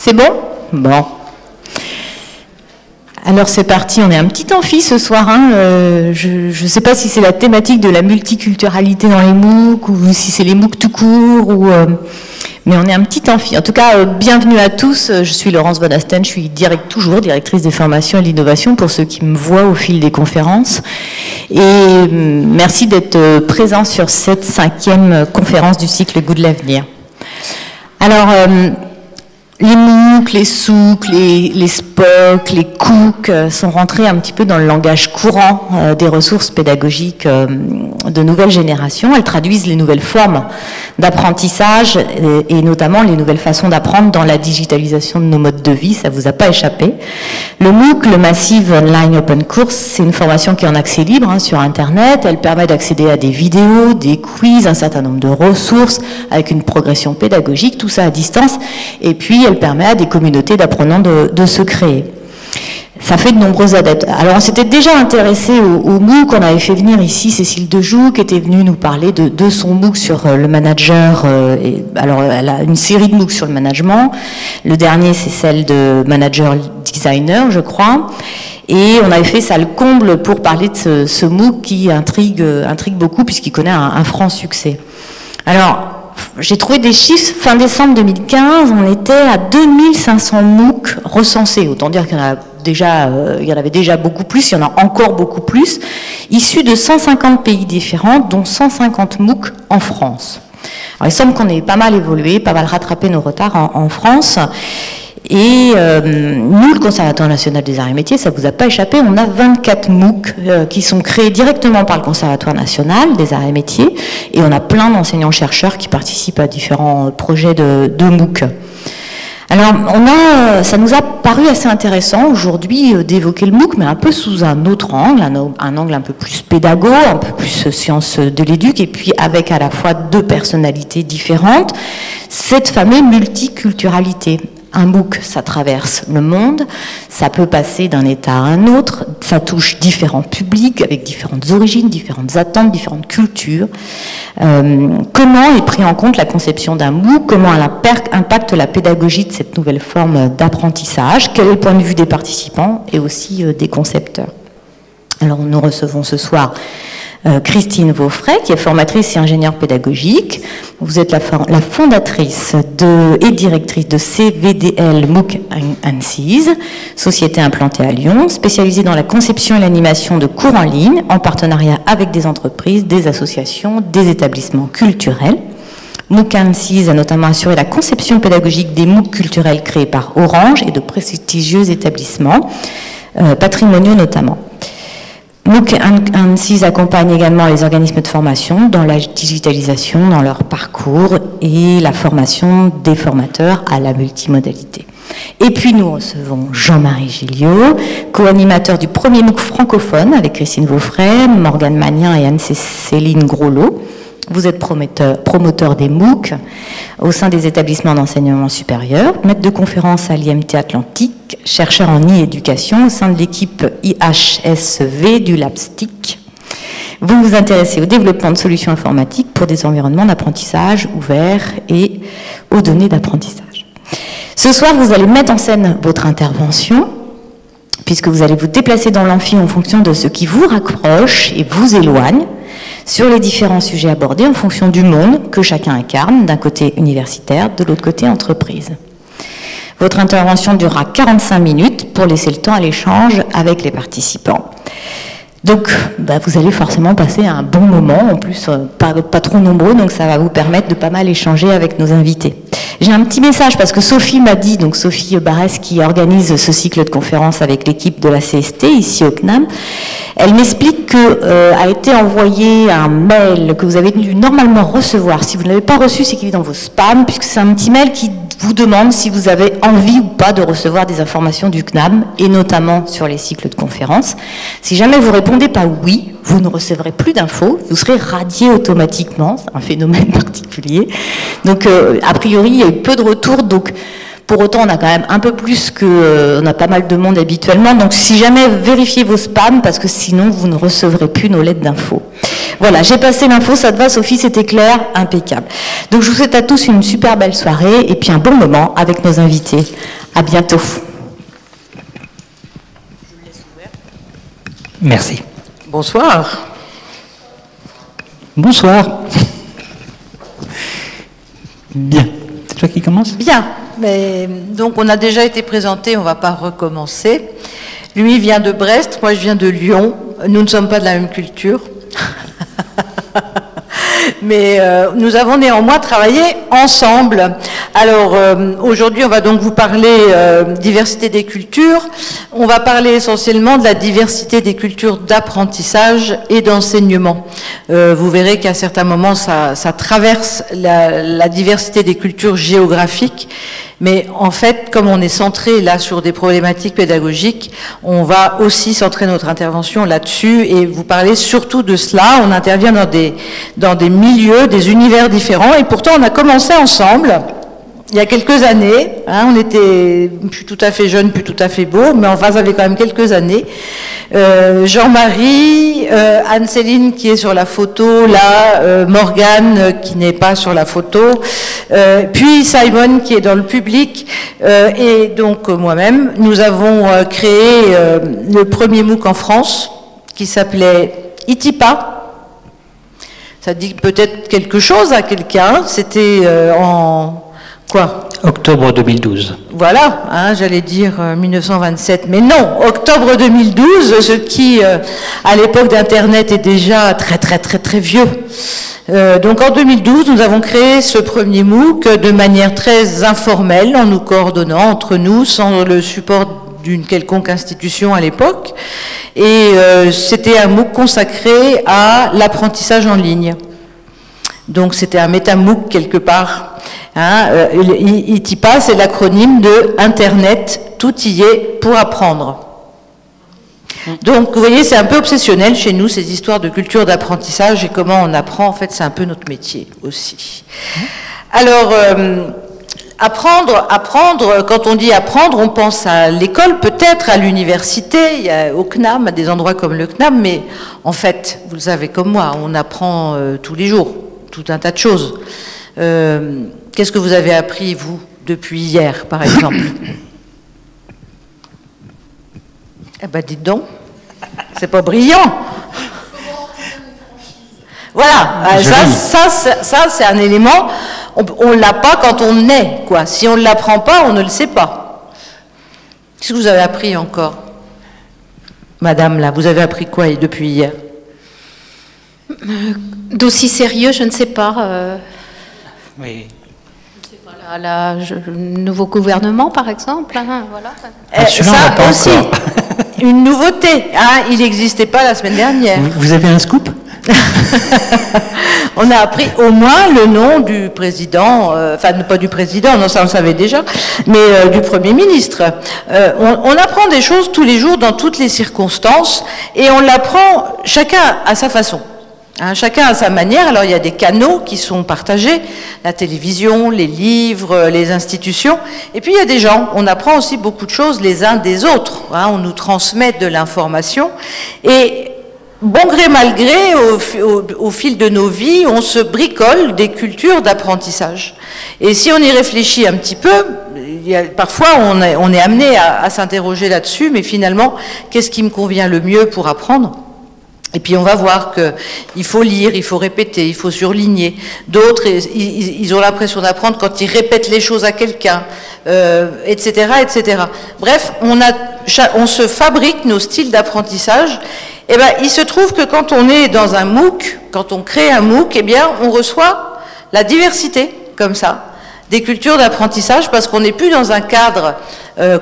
C'est bon? Bon. Alors c'est parti, on est un petit amphi ce soir. Hein. Je ne sais pas si c'est la thématique de la multiculturalité dans les MOOC ou si c'est les MOOC tout court, mais on est un petit amphi. En tout cas, bienvenue à tous. Je suis Laurence Van Asten, je suis toujours directrice des formations et de l'innovation pour ceux qui me voient au fil des conférences. Et merci d'être présents sur cette 5e conférence du cycle Goût de l'avenir. Alors, les MOOC, les SOOC, les SPOC, les COOC sont rentrés un petit peu dans le langage courant des ressources pédagogiques de nouvelles générations. Elles traduisent les nouvelles formes d'apprentissage et notamment les nouvelles façons d'apprendre dans la digitalisation de nos modes de vie, ça vous a pas échappé. Le MOOC, le Massive Online Open Course, c'est une formation qui est en accès libre sur Internet. Elle permet d'accéder à des vidéos, des quiz, un certain nombre de ressources avec une progression pédagogique, tout ça à distance. Et puis, elle permet à des communautés d'apprenants de se créer. Ça fait de nombreux adeptes. Alors, on s'était déjà intéressé au MOOC. On avait fait venir ici Cécile Dejoux, qui était venue nous parler de son MOOC sur le manager. Alors, elle a une série de MOOC sur le management. Le dernier, c'est celle de manager designer, je crois. Et on avait fait ça le comble pour parler de ce MOOC qui intrigue beaucoup, puisqu'il connaît un franc succès. Alors, j'ai trouvé des chiffres, fin décembre 2015, on était à 2500 MOOC recensés. Autant dire qu'il y en avait déjà beaucoup plus, il y en a encore beaucoup plus, issus de 150 pays différents, dont 150 MOOC en France. Alors, il semble qu'on ait pas mal évolué, pas mal rattrapé nos retards en France. Et nous, le Conservatoire national des arts et métiers, ça ne vous a pas échappé, on a 24 MOOC qui sont créés directement par le Conservatoire national des arts et métiers, et on a plein d'enseignants-chercheurs qui participent à différents projets de MOOC. Alors, ça nous a paru assez intéressant aujourd'hui d'évoquer le MOOC, mais un peu sous un autre angle, un angle un peu plus pédago, un peu plus science de l'éduc, et puis avec à la fois deux personnalités différentes, cette fameuse multiculturalité. Un MOOC, ça traverse le monde, ça peut passer d'un état à un autre, ça touche différents publics avec différentes origines, différentes attentes, différentes cultures. Comment est pris en compte la conception d'un MOOC? Comment elle impacte la pédagogie de cette nouvelle forme d'apprentissage? Quel est le point de vue des participants et aussi des concepteurs? Alors nous recevons ce soir Christine Vaufray, qui est formatrice et ingénieure pédagogique. Vous êtes la fondatrice et directrice de CVDL MOOC &Seize, société implantée à Lyon, spécialisée dans la conception et l'animation de cours en ligne, en partenariat avec des entreprises, des associations, des établissements culturels. MOOC &Seize a notamment assuré la conception pédagogique des MOOC culturels créés par Orange et de prestigieux établissements, patrimoniaux notamment. MOOC &Seize accompagne également les organismes de formation dans la digitalisation, dans leur parcours et la formation des formateurs à la multimodalité. Et puis nous recevons Jean-Marie Gilliot, co-animateur du premier MOOC francophone avec Christine Vaufray, Morgane Magnien et Anne-Céline Groslot. Vous êtes promoteur des MOOC au sein des établissements d'enseignement supérieur, maître de conférence à l'IMT Atlantique, chercheur en e-éducation au sein de l'équipe IHSV du LabSTIC. Vous vous intéressez au développement de solutions informatiques pour des environnements d'apprentissage ouverts et aux données d'apprentissage. Ce soir, vous allez mettre en scène votre intervention, puisque vous allez vous déplacer dans l'amphi en fonction de ce qui vous rapproche et vous éloigne, sur les différents sujets abordés en fonction du monde que chacun incarne, d'un côté universitaire, de l'autre côté entreprise. Votre intervention durera 45 minutes pour laisser le temps à l'échange avec les participants. Donc, vous allez forcément passer un bon moment, en plus pas trop nombreux, donc ça va vous permettre de pas mal échanger avec nos invités. J'ai un petit message parce que Sophie m'a dit, donc Sophie Barès qui organise ce cycle de conférences avec l'équipe de la CST ici au CNAM, elle m'explique que a été envoyé un mail que vous avez dû normalement recevoir. Si vous ne l'avez pas reçu, c'est qu'il est dans vos spams, puisque c'est un petit mail qui vous demande si vous avez envie ou pas de recevoir des informations du CNAM, et notamment sur les cycles de conférences. Si jamais vous répondez pas oui, vous ne recevrez plus d'infos, vous serez radié automatiquement, c'est un phénomène particulier. Donc, a priori, il y a eu peu de retours, donc pour autant, on a quand même un peu plus on a pas mal de monde habituellement, donc si jamais, vérifiez vos spams, parce que sinon, vous ne recevrez plus nos lettres d'infos. Voilà, j'ai passé l'info, ça te va Sophie, c'était clair, impeccable. Donc je vous souhaite à tous une super belle soirée, et puis un bon moment avec nos invités. À bientôt. Merci. Bonsoir. Bonsoir. Bien. C'est toi qui commences? Bien. Mais, donc on a déjà été présenté, on ne va pas recommencer. Lui vient de Brest, moi je viens de Lyon. Nous ne sommes pas de la même culture. Mais nous avons néanmoins travaillé ensemble. Alors aujourd'hui, on va donc vous parler diversité des cultures. On va parler essentiellement de la diversité des cultures d'apprentissage et d'enseignement. Vous verrez qu'à certains moments, ça traverse la diversité des cultures géographiques. Mais en fait, comme on est centré là sur des problématiques pédagogiques, on va aussi centrer notre intervention là-dessus et vous parler surtout de cela. On intervient dans des milieux, des univers différents et pourtant on a commencé ensemble il y a quelques années. Hein, on était plus tout à fait jeunes, plus tout à fait beaux, mais enfin ça fait quand même quelques années. Jean-Marie, Anne-Céline qui est sur la photo, là, Morgane qui n'est pas sur la photo, puis Simon qui est dans le public, et donc moi-même, nous avons créé le premier MOOC en France qui s'appelait ITIPA. Ça dit peut-être quelque chose à quelqu'un, c'était en... Quoi? Octobre 2012. Voilà, hein, j'allais dire 1927, mais non, octobre 2012, ce qui, à l'époque d'Internet, est déjà très vieux. Donc en 2012, nous avons créé ce premier MOOC de manière très informelle, en nous coordonnant entre nous, sans le support d'une quelconque institution à l'époque. Et c'était un MOOC consacré à l'apprentissage en ligne. Donc c'était un méta-MOOC quelque part. Hein, ITIPA, c'est l'acronyme de Internet, tout y est pour apprendre. Donc, vous voyez, c'est un peu obsessionnel chez nous, ces histoires de culture d'apprentissage et comment on apprend, en fait, c'est un peu notre métier aussi. Alors, apprendre, quand on dit apprendre, on pense à l'école, peut-être à l'université, au CNAM, à des endroits comme le CNAM, mais en fait, vous le savez comme moi, on apprend tous les jours, tout un tas de choses. Qu'est-ce que vous avez appris, vous, depuis hier, par exemple? Eh ben, dites donc, c'est pas brillant. Voilà, ça c'est un élément, on l'a pas quand on naît, quoi. Si on ne l'apprend pas, on ne le sait pas. Qu'est-ce que vous avez appris encore? Madame, là, vous avez appris quoi depuis hier? D'aussi sérieux, je ne sais pas. Oui. Je sais pas, le nouveau gouvernement, par exemple. Hein, voilà. Ça aussi, une nouveauté. Hein, il n'existait pas la semaine dernière. Vous avez un scoop? On a appris au moins le nom du président, enfin pas du président, non ça on le savait déjà, mais du Premier ministre. On apprend des choses tous les jours dans toutes les circonstances et on l'apprend chacun à sa façon. Hein, chacun à sa manière. Alors il y a des canaux qui sont partagés, la télévision, les livres, les institutions, et puis il y a des gens. On apprend aussi beaucoup de choses les uns des autres. Hein, on nous transmet de l'information et bon gré mal gré, au fil de nos vies, on se bricole des cultures d'apprentissage. Et si on y réfléchit un petit peu, parfois on est amené à s'interroger là-dessus, mais finalement, qu'est-ce qui me convient le mieux pour apprendre ? Et puis on va voir qu'il faut lire, il faut répéter, il faut surligner. D'autres, ils ont l'impression d'apprendre quand ils répètent les choses à quelqu'un, etc., etc. Bref, on se fabrique nos styles d'apprentissage. Eh ben, il se trouve que quand on est dans un MOOC, quand on crée un MOOC, eh bien, on reçoit la diversité, comme ça, des cultures d'apprentissage, parce qu'on n'est plus dans un cadre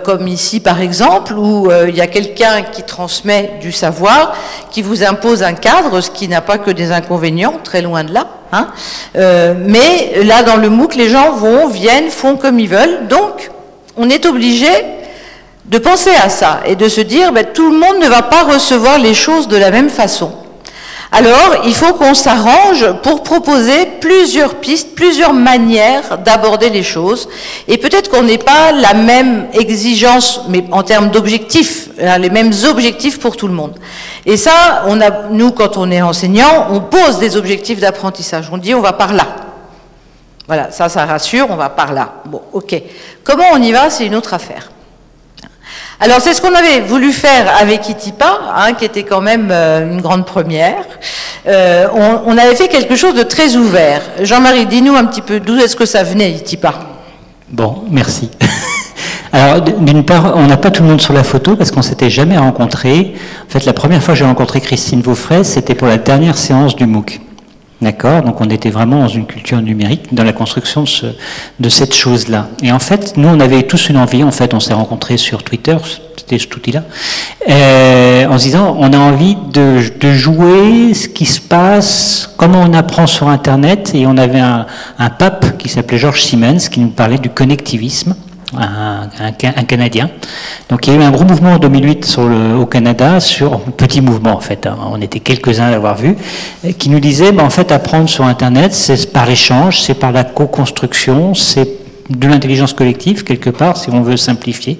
comme ici, par exemple, où il y a quelqu'un qui transmet du savoir, qui vous impose un cadre, ce qui n'a pas que des inconvénients, très loin de là. Hein. Mais là, dans le MOOC, les gens viennent, font comme ils veulent. Donc, on est obligé de penser à ça et de se dire, ben, tout le monde ne va pas recevoir les choses de la même façon. Alors, il faut qu'on s'arrange pour proposer plusieurs pistes, plusieurs manières d'aborder les choses. Et peut-être qu'on n'est pas la même exigence, mais en termes d'objectifs, les mêmes objectifs pour tout le monde. Et ça, nous, quand on est enseignant, on pose des objectifs d'apprentissage. On dit, on va par là. Voilà, ça rassure, on va par là. Bon, ok. Comment on y va, c'est une autre affaire. Alors, c'est ce qu'on avait voulu faire avec Itipa, hein, qui était quand même une grande première. On avait fait quelque chose de très ouvert. Jean-Marie, dis-nous un petit peu d'où est-ce que ça venait, Itipa? Bon, merci. Alors, d'une part, on n'a pas tout le monde sur la photo parce qu'on s'était jamais rencontrés. En fait, la première fois que j'ai rencontré Christine Vaufray, c'était pour la dernière séance du MOOC. D'accord? Donc, on était vraiment dans une culture numérique, dans la construction de cette chose-là. Et en fait, nous, on avait tous une envie. En fait, on s'est rencontrés sur Twitter, c'était cet outil-là, en se disant, on a envie de jouer ce qui se passe, comment on apprend sur Internet. Et on avait un pape qui s'appelait George Siemens, qui nous parlait du connectivisme. Un Canadien. Donc il y a eu un gros mouvement en 2008 au Canada, un petit mouvement en fait, hein, on était quelques-uns à l'avoir vu, qui nous disait, en fait, apprendre sur Internet, c'est par l'échange, c'est par la co-construction, c'est de l'intelligence collective, quelque part, si on veut simplifier.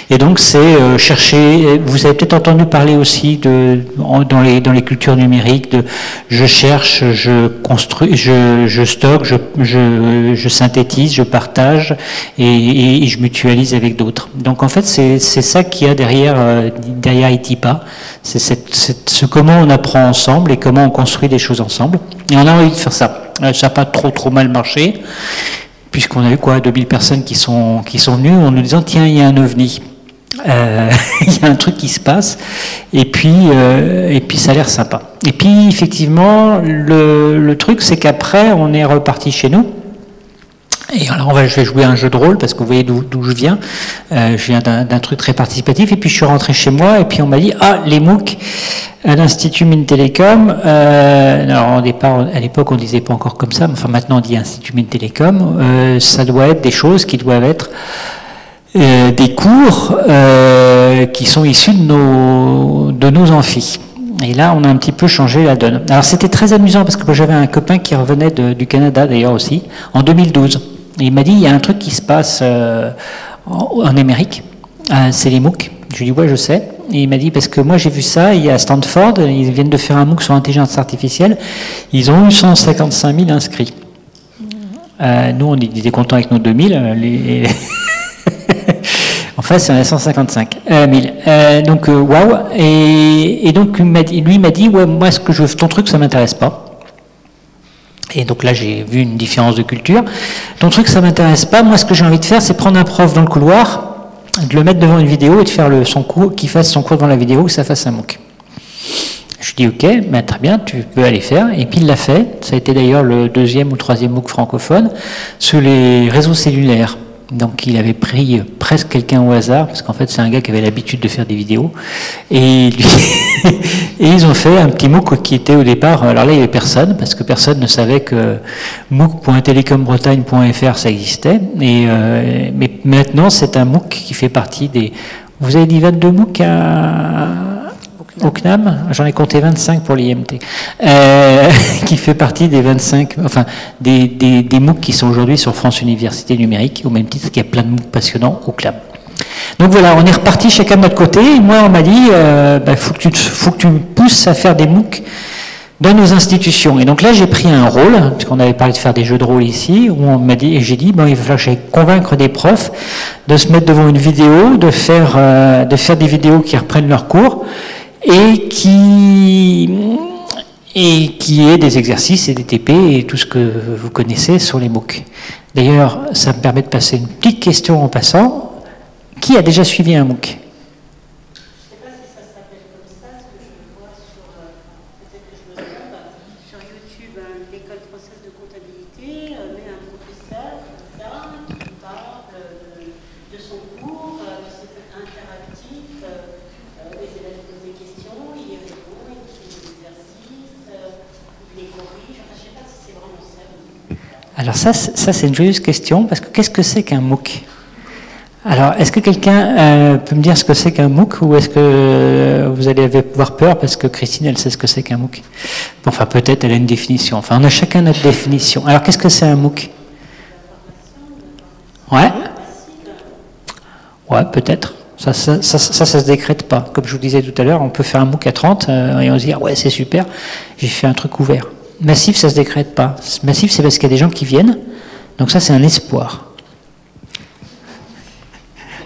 Et donc, c'est chercher, vous avez peut-être entendu parler aussi dans les cultures numériques, de je cherche, je construis, je stocke, je synthétise, je partage et je mutualise avec d'autres. Donc, en fait, c'est ça qu'il y a derrière Itipa. C'est ce comment on apprend ensemble et comment on construit des choses ensemble. Et on a envie de faire ça. Ça n'a pas trop mal marché, puisqu'on a eu 2000 personnes qui sont venues en nous disant, tiens, il y a un ovni, il y a un truc qui se passe, et puis ça a l'air sympa. Et puis effectivement, le truc, c'est qu'après, on est reparti chez nous. Et alors je vais jouer à un jeu de rôle, parce que vous voyez d'où je viens. Je viens d'un truc très participatif, et puis je suis rentré chez moi, et puis on m'a dit, les MOOC à l'Institut Mines Télécom. Alors au départ, à l'époque, on disait pas encore comme ça, mais enfin maintenant on dit Institut Mines Télécom. Ça doit être des choses qui doivent être des cours qui sont issus de nos amphis. Et là, on a un petit peu changé la donne. Alors c'était très amusant, parce que j'avais un copain qui revenait du Canada d'ailleurs aussi, en 2012. Et il m'a dit, il y a un truc qui se passe en Amérique, c'est les MOOC. Je lui ai dit, ouais, je sais. Et il m'a dit, parce que moi j'ai vu ça, il y a Stanford, ils viennent de faire un MOOC sur l'intelligence artificielle, ils ont eu 155 000 inscrits. Nous, on était contents avec nos 2000, en fait, c'est à 155 000. Donc, waouh. Et donc, lui m'a dit, ouais, moi, ton truc, ça m'intéresse pas. Et donc là, j'ai vu une différence de culture. Ton truc, ça m'intéresse pas. Moi, ce que j'ai envie de faire, c'est prendre un prof dans le couloir, de le mettre devant une vidéo et de faire son cours, qu'il fasse son cours devant la vidéo, que ça fasse un MOOC. Je lui dis, ok, très bien, tu peux aller faire. Et puis il l'a fait. Ça a été d'ailleurs le 2e ou 3e MOOC francophone sur les réseaux cellulaires. Donc il avait pris presque quelqu'un au hasard, parce qu'en fait c'est un gars qui avait l'habitude de faire des vidéos, et ils ont fait un petit MOOC qui était au départ, alors là il n'y avait personne, parce que personne ne savait que mooc.telecombretagne.fr ça existait, mais maintenant c'est un MOOC qui fait partie des... Vous avez dit 22 MOOC au CNAM, j'en ai compté 25 pour l'IMT, qui fait partie des 25, enfin des MOOC qui sont aujourd'hui sur France Université Numérique, au même titre qu'il y a plein de MOOC passionnants au CNAM. Donc voilà, on est reparti chacun de notre côté, et moi on m'a dit, faut que tu me pousses à faire des MOOC dans nos institutions. Et donc là j'ai pris un rôle, puisqu'on avait parlé de faire des jeux de rôle ici, où on m'a dit, et j'ai dit, il va falloir que j'aille convaincre des profs de se mettre devant une vidéo, de faire des vidéos qui reprennent leur cours, et qui est des exercices et des TP et tout ce que vous connaissez sur les MOOC. D'ailleurs, ça me permet de passer une petite question en passant. Qui a déjà suivi un MOOC ? Alors ça c'est une joyeuse question, parce que qu'est-ce que c'est qu'un MOOC ? Alors, est-ce que quelqu'un peut me dire ce que c'est qu'un MOOC, ou est-ce que vous allez avoir peur, parce que Christine, elle sait ce que c'est qu'un MOOC ? Bon, enfin, peut-être elle a une définition. Enfin, on a chacun notre définition. Alors, qu'est-ce que c'est un MOOC ? Ouais ? Ouais, peut-être. Ça se décrète pas. Comme je vous disais tout à l'heure, on peut faire un MOOC à 30 et on se dit, ouais, c'est super, j'ai fait un truc ouvert. Massif, ça se décrète pas. Massif, c'est parce qu'il y a des gens qui viennent, Donc ça, c'est un espoir.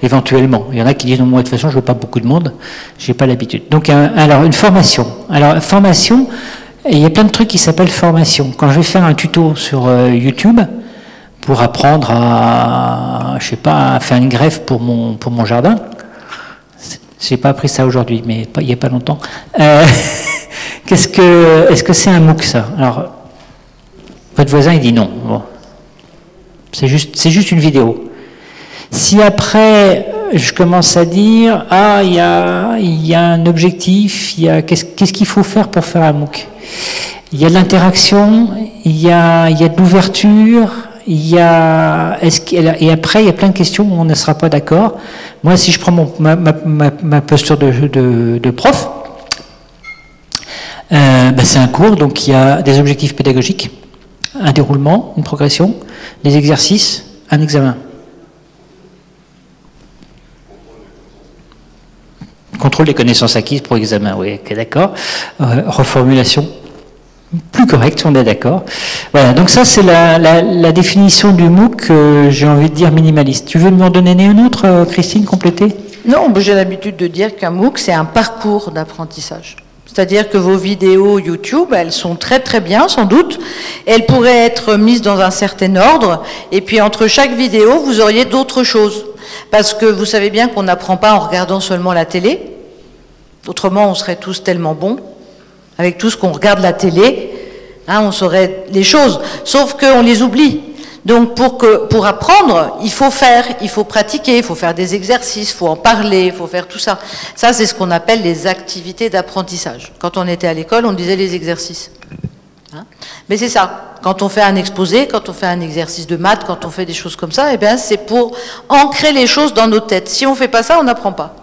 Éventuellement. Il y en a qui disent, non, moi, de toute façon, je veux pas beaucoup de monde, j'ai pas l'habitude. Donc, alors, une formation. Alors, formation, il y a plein de trucs qui s'appellent formation. Quand je vais faire un tuto sur YouTube, pour apprendre à, je sais pas, à faire une greffe pour mon jardin, j'ai pas appris ça aujourd'hui, mais il y a pas longtemps. Est-ce que c'est un MOOC, ça? Alors, votre voisin, il dit non. Bon. C'est juste une vidéo. Si après, je commence à dire, ah, il y a un objectif, qu'est-ce qu'il faut faire pour faire un MOOC? Il y a de l'interaction, il y a de l'ouverture, et après, il y a plein de questions où on ne sera pas d'accord. Moi, si je prends ma posture de prof, c'est un cours, donc il y a des objectifs pédagogiques, un déroulement, une progression, des exercices, un examen. Contrôle des connaissances acquises pour examen, oui, ok, d'accord. Reformulation plus correcte, on est d'accord. Voilà, donc ça c'est la définition du MOOC, j'ai envie de dire minimaliste. Tu veux m'en donner une autre, Christine, compléter? Non, j'ai l'habitude de dire qu'un MOOC, c'est un parcours d'apprentissage. C'est-à-dire que vos vidéos YouTube, elles sont très très bien, sans doute. Elles pourraient être mises dans un certain ordre, et puis entre chaque vidéo, vous auriez d'autres choses. Parce que vous savez bien qu'on n'apprend pas en regardant seulement la télé. Autrement, on serait tous tellement bons. Avec tout ce qu'on regarde la télé, hein, on saurait les choses. Sauf qu'on les oublie. Donc pour apprendre, il faut faire, il faut pratiquer, il faut faire des exercices, il faut en parler, il faut faire tout ça. Ça, c'est ce qu'on appelle les activités d'apprentissage. Quand on était à l'école, on disait les exercices. Hein? Mais c'est ça. Quand on fait un exposé, quand on fait un exercice de maths, quand on fait des choses comme ça, eh bien, c'est pour ancrer les choses dans nos têtes. Si on ne fait pas ça, on n'apprend pas.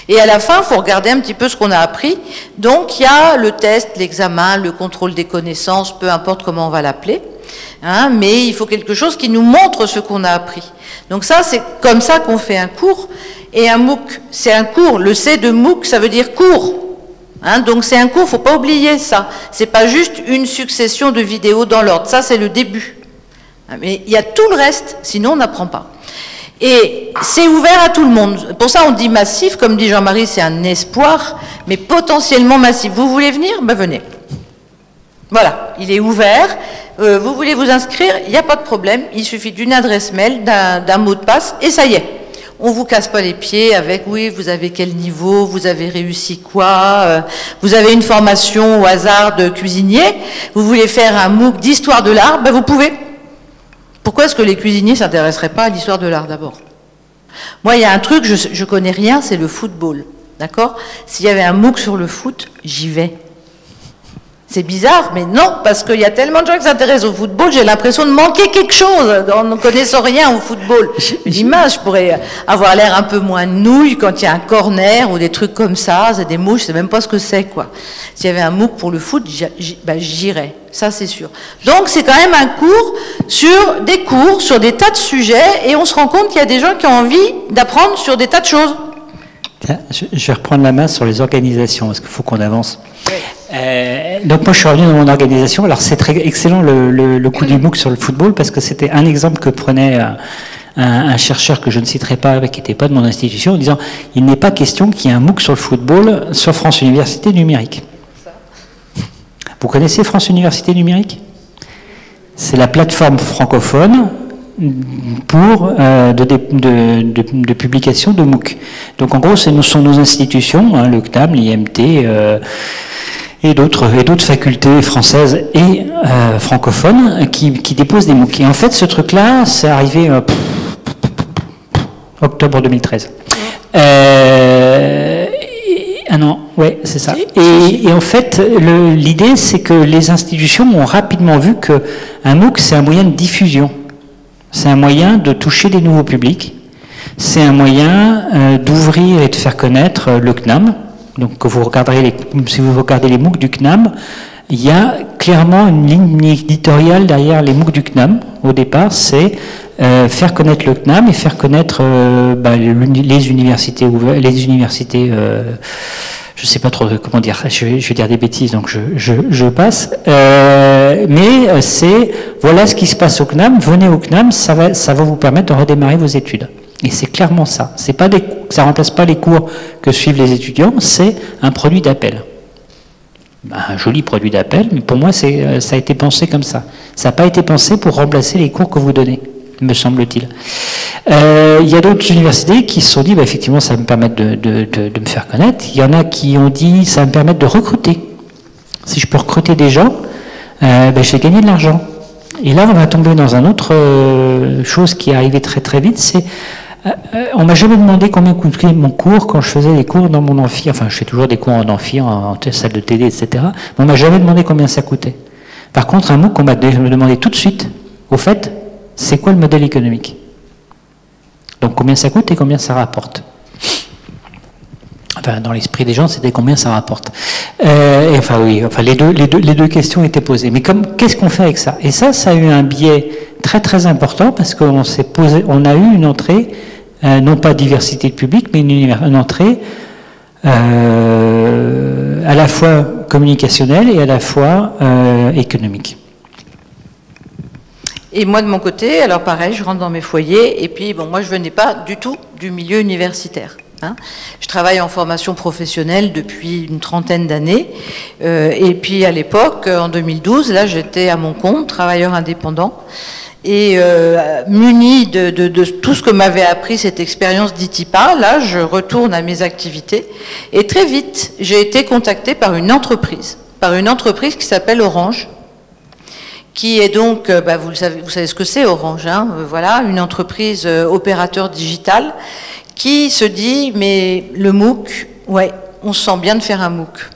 Et à la fin, il faut regarder un petit peu ce qu'on a appris. Donc, il y a le test, l'examen, le contrôle des connaissances, peu importe comment on va l'appeler. Hein, mais il faut quelque chose qui nous montre ce qu'on a appris. Donc ça, c'est comme ça qu'on fait un cours. Et un MOOC, c'est un cours. Le C de MOOC, ça veut dire cours. Hein, donc c'est un cours, il ne faut pas oublier ça. C'est pas juste une succession de vidéos dans l'ordre. Ça, c'est le début. Mais il y a tout le reste, sinon on n'apprend pas. Et c'est ouvert à tout le monde. Pour ça, on dit massif. Comme dit Jean-Marie, c'est un espoir, mais potentiellement massif. Vous voulez venir? Ben venez. Voilà, il est ouvert. Vous voulez vous inscrire? Il n'y a pas de problème. Il suffit d'une adresse mail, d'un mot de passe, et ça y est. On ne vous casse pas les pieds avec, oui, vous avez quel niveau, vous avez réussi quoi, vous avez une formation au hasard de cuisinier, vous voulez faire un MOOC d'histoire de l'art, ben vous pouvez. Pourquoi est-ce que les cuisiniers ne s'intéresseraient pas à l'histoire de l'art d'abord? Moi, il y a un truc, je connais rien, c'est le football. D'accord? S'il y avait un MOOC sur le foot, j'y vais. C'est bizarre, mais non, parce qu'il y a tellement de gens qui s'intéressent au football, j'ai l'impression de manquer quelque chose en ne connaissant rien au football. L'image, je pourrais avoir l'air un peu moins nouille quand il y a un corner ou des trucs comme ça, c'est des mots, je ne sais même pas ce que c'est, quoi. S'il y avait un MOOC pour le foot, j'irais, ça c'est sûr. Donc c'est quand même un cours sur des tas de sujets, et on se rend compte qu'il y a des gens qui ont envie d'apprendre sur des tas de choses. Je vais reprendre la main sur les organisations, parce qu'il faut qu'on avance. Donc moi je suis revenu dans mon organisation. Alors c'est très excellent le coup du MOOC sur le football, parce que c'était un exemple que prenait un chercheur que je ne citerai pas, qui n'était pas de mon institution, en disant il n'est pas question qu'il y ait un MOOC sur le football sur France Université Numérique. Vous connaissez France Université Numérique? C'est la plateforme francophone pour de publication de MOOC. Donc en gros, ce sont nos institutions, hein, le CNAM, l'IMT et d'autres facultés françaises et francophones qui déposent des MOOC. Et en fait, ce truc-là, c'est arrivé octobre 2013. Ah non, ouais, c'est ça. Et en fait, l'idée, c'est que les institutions ont rapidement vu qu'un MOOC, c'est un moyen de diffusion. C'est un moyen de toucher des nouveaux publics. C'est un moyen d'ouvrir et de faire connaître le CNAM. Donc, si vous regardez les MOOC du CNAM, il y a clairement une ligne éditoriale derrière les MOOC du CNAM. Au départ, c'est faire connaître le CNAM et faire connaître les universités je ne sais pas trop comment dire, je vais dire des bêtises, donc je passe. Mais c'est, voilà ce qui se passe au CNAM, venez au CNAM, ça va vous permettre de redémarrer vos études. Et c'est clairement ça. C'est pas ça remplace pas les cours que suivent les étudiants, c'est un produit d'appel. Un joli produit d'appel, mais pour moi, ça a été pensé comme ça. Ça n'a pas été pensé pour remplacer les cours que vous donnez, me semble-t-il. Il y a d'autres universités qui se sont dit, effectivement, ça va me permettre de me faire connaître. Il y en a qui ont dit, ça va me permettre de recruter. Si je peux recruter des gens, je vais gagner de l'argent. Et là, on va tomber dans une autre chose qui est arrivée très très vite, c'est on m'a jamais demandé combien coûtait mon cours quand je faisais des cours dans mon amphi. Enfin, je fais toujours des cours en amphi, en salle de TD, etc. Mais on m'a jamais demandé combien ça coûtait. Par contre, un MOOC, on m'a demandé tout de suite, au fait, c'est quoi le modèle économique? Donc, combien ça coûte et combien ça rapporte? Enfin, dans l'esprit des gens, c'était combien ça rapporte. Les deux questions étaient posées. Mais qu'est-ce qu'on fait avec ça? Et ça a eu un biais très très important parce qu'on a eu une entrée, non pas diversité de public, mais une entrée à la fois communicationnelle et à la fois économique. Et moi, de mon côté, alors pareil, je rentre dans mes foyers, et puis, moi, je venais pas du tout du milieu universitaire. Je travaille en formation professionnelle depuis une trentaine d'années, et puis à l'époque, en 2012, là, j'étais à mon compte, travailleur indépendant, et muni de tout ce que m'avait appris cette expérience d'ITIPA, là, je retourne à mes activités, et très vite, j'ai été contactée par une entreprise qui s'appelle Orange, qui est donc, vous savez ce que c'est Orange, voilà, une entreprise opérateur digital, qui se dit, mais le MOOC, ouais, on se sent bien de faire un MOOC.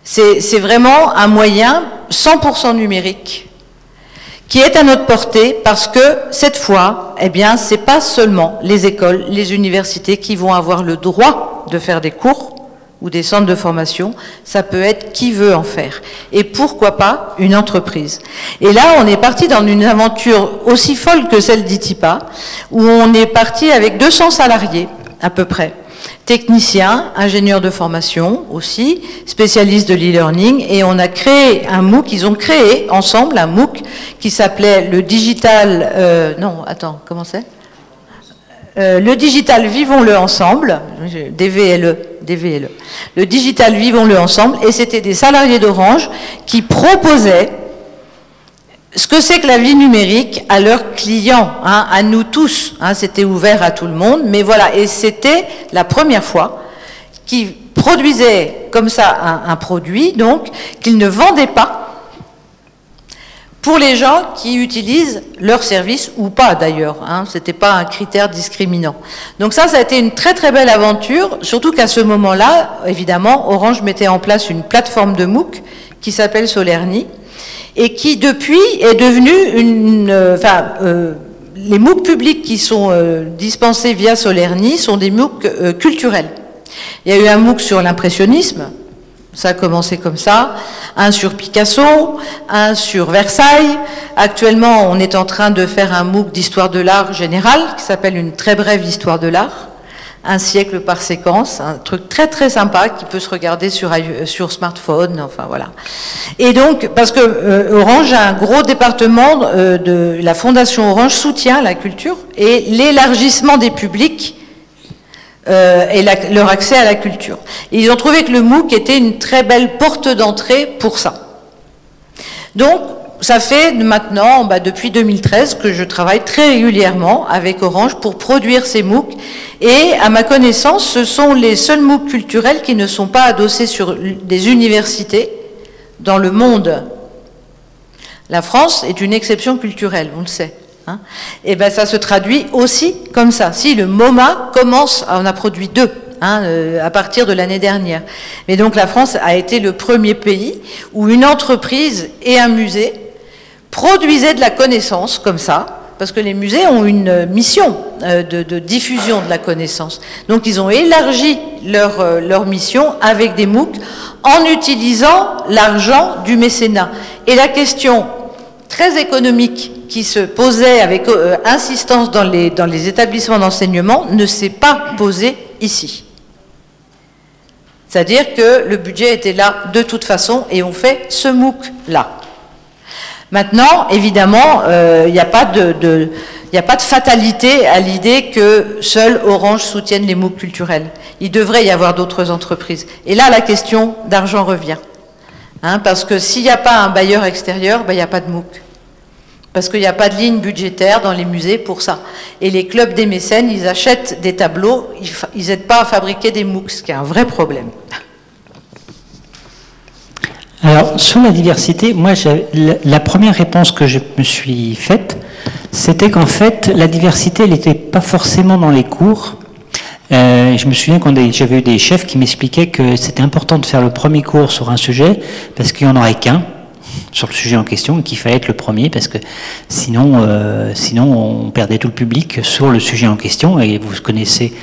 C'est vraiment un moyen 100% numérique qui est à notre portée parce que cette fois, c'est pas seulement les écoles, les universités qui vont avoir le droit de faire des cours ou des centres de formation, ça peut être qui veut en faire. Et pourquoi pas une entreprise. Et là, on est parti dans une aventure aussi folle que celle d'ITIPA, où on est parti avec 200 salariés, à peu près. Techniciens, ingénieurs de formation aussi, spécialistes de l'e-learning, et on a créé un MOOC, ils ont créé ensemble un MOOC qui s'appelait le Digital... le Digital Vivons-le Ensemble, DVLE. Le Digital Vivons-le Ensemble, et c'était des salariés d'Orange qui proposaient ce que c'est que la vie numérique à leurs clients, à nous tous. C'était ouvert à tout le monde, mais voilà, et c'était la première fois qu'ils produisaient comme ça un produit, donc, qu'ils ne vendaient pas pour les gens qui utilisent leur service ou pas d'ailleurs, c'était pas un critère discriminant. Donc ça a été une très très belle aventure, surtout qu'à ce moment-là, évidemment, Orange mettait en place une plateforme de MOOC qui s'appelle Solerni et qui depuis est devenue les MOOC publics qui sont dispensés via Solerni sont des MOOC culturels. Il y a eu un MOOC sur l'impressionnisme. Ça a commencé comme ça, un sur Picasso, un sur Versailles. Actuellement, on est en train de faire un MOOC d'histoire de l'art général qui s'appelle une très brève histoire de l'art, un siècle par séquence, un truc très très sympa qui peut se regarder sur smartphone, enfin voilà. Et donc, parce que Orange a un gros département de la Fondation Orange soutient la culture et l'élargissement des publics et leur accès à la culture. Et ils ont trouvé que le MOOC était une très belle porte d'entrée pour ça. Donc, ça fait maintenant, depuis 2013, que je travaille très régulièrement avec Orange pour produire ces MOOC. Et à ma connaissance, ce sont les seuls MOOC culturels qui ne sont pas adossés sur des universités dans le monde. La France est une exception culturelle, on le sait. Et ça se traduit aussi comme ça. Si le MoMA commence, on a produit 2 à partir de l'année dernière. Mais donc la France a été le premier pays où une entreprise et un musée produisaient de la connaissance comme ça, parce que les musées ont une mission de diffusion de la connaissance. Donc ils ont élargi leur mission avec des MOOC en utilisant l'argent du mécénat. Et la question très économique qui se posait avec insistance dans les établissements d'enseignement ne s'est pas posée ici. C'est-à-dire que le budget était là de toute façon et on fait ce MOOC-là. Maintenant, évidemment, il n'y a pas de fatalité à l'idée que seul Orange soutienne les MOOC culturels. Il devrait y avoir d'autres entreprises. Et là, la question d'argent revient. Hein, parce que s'il n'y a pas un bailleur extérieur, ben, il n'y a pas de MOOC. Parce qu'il n'y a pas de ligne budgétaire dans les musées pour ça. Et les clubs des mécènes, ils achètent des tableaux, ils n'aident pas à fabriquer des MOOC, ce qui est un vrai problème. Alors, sur la diversité, moi, la première réponse que je me suis faite, c'était qu'en fait, la diversité, elle n'était pas forcément dans les cours. Je me souviens quand j'avais eu des chefs qui m'expliquaient que c'était important de faire le premier cours sur un sujet, parce qu'il n'y en aurait qu'un sur le sujet en question, et qu'il fallait être le premier, parce que sinon on perdait tout le public sur le sujet en question, et vous connaissez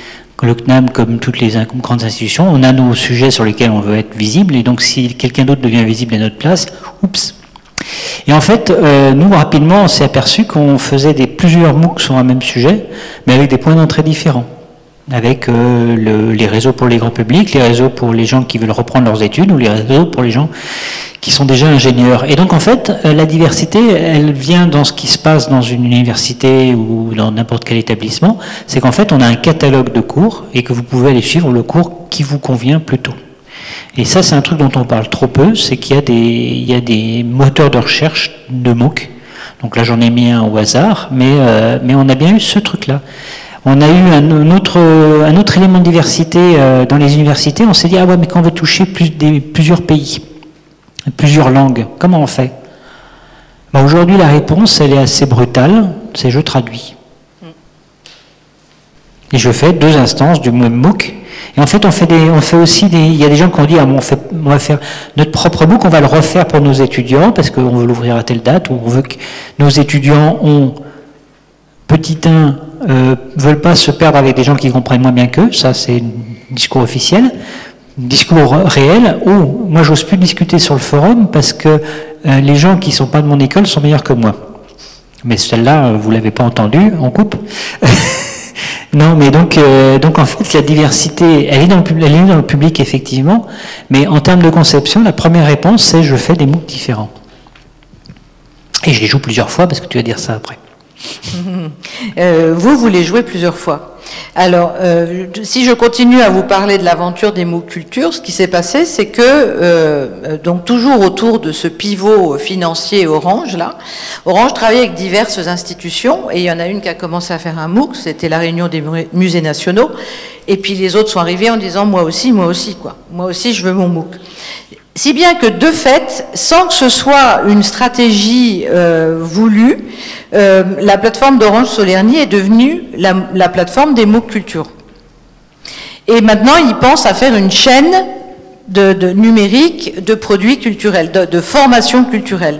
le CNAM, comme toutes les grandes institutions, on a nos sujets sur lesquels on veut être visible, et donc si quelqu'un d'autre devient visible à notre place, oups. Et en fait, nous, rapidement, on s'est aperçu qu'on faisait plusieurs MOOC sur un même sujet, mais avec des points d'entrée différents. Avec les réseaux pour les grands publics, les réseaux pour les gens qui veulent reprendre leurs études, ou les réseaux pour les gens qui sont déjà ingénieurs. Et donc en fait, la diversité, elle vient dans ce qui se passe dans une université ou dans n'importe quel établissement, c'est qu'en fait on a un catalogue de cours et que vous pouvez aller suivre le cours qui vous convient plutôt. Et ça, c'est un truc dont on parle trop peu, c'est qu'il y a des moteurs de recherche de MOOC. Donc là, j'en ai mis un au hasard, mais on a bien eu ce truc-là. On a eu un autre élément de diversité dans les universités. On s'est dit, ah ouais, mais quand on veut toucher plusieurs pays, plusieurs langues, comment on fait? Ben aujourd'hui, la réponse, elle est assez brutale, c'est je traduis. Et je fais 2 instances du même MOOC. Et en fait, on fait aussi il y a des gens qui ont dit, ah, bon, on va faire notre propre MOOC, on va le refaire pour nos étudiants, parce qu'on veut l'ouvrir à telle date, ou on veut que nos étudiants ont petit 1, veulent pas se perdre avec des gens qui comprennent moins bien qu'eux, ça c'est un discours officiel. Discours réel, ou moi j'ose plus discuter sur le forum parce que les gens qui sont pas de mon école sont meilleurs que moi. Mais celle-là, vous l'avez pas entendue, on coupe. Non, mais donc en fait la diversité, elle est dans le public effectivement, mais en termes de conception, la première réponse c'est je fais des MOOC différents. Et je les joue plusieurs fois parce que tu vas dire ça après. Vous les jouez plusieurs fois. Alors, si je continue à vous parler de l'aventure des MOOC Culture, ce qui s'est passé, c'est que, donc toujours autour de ce pivot financier Orange, là, Orange travaillait avec diverses institutions, et il y en a une qui a commencé à faire un MOOC, c'était la réunion des musées nationaux, et puis les autres sont arrivés en disant, moi aussi, quoi. Moi aussi, je veux mon MOOC. Si bien que, de fait, sans que ce soit une stratégie voulue, la plateforme d'Orange Solerny est devenue la plateforme des MOOC Culture. Et maintenant, ils pensent à faire une chaîne de numérique de produits culturels, de formation culturelle.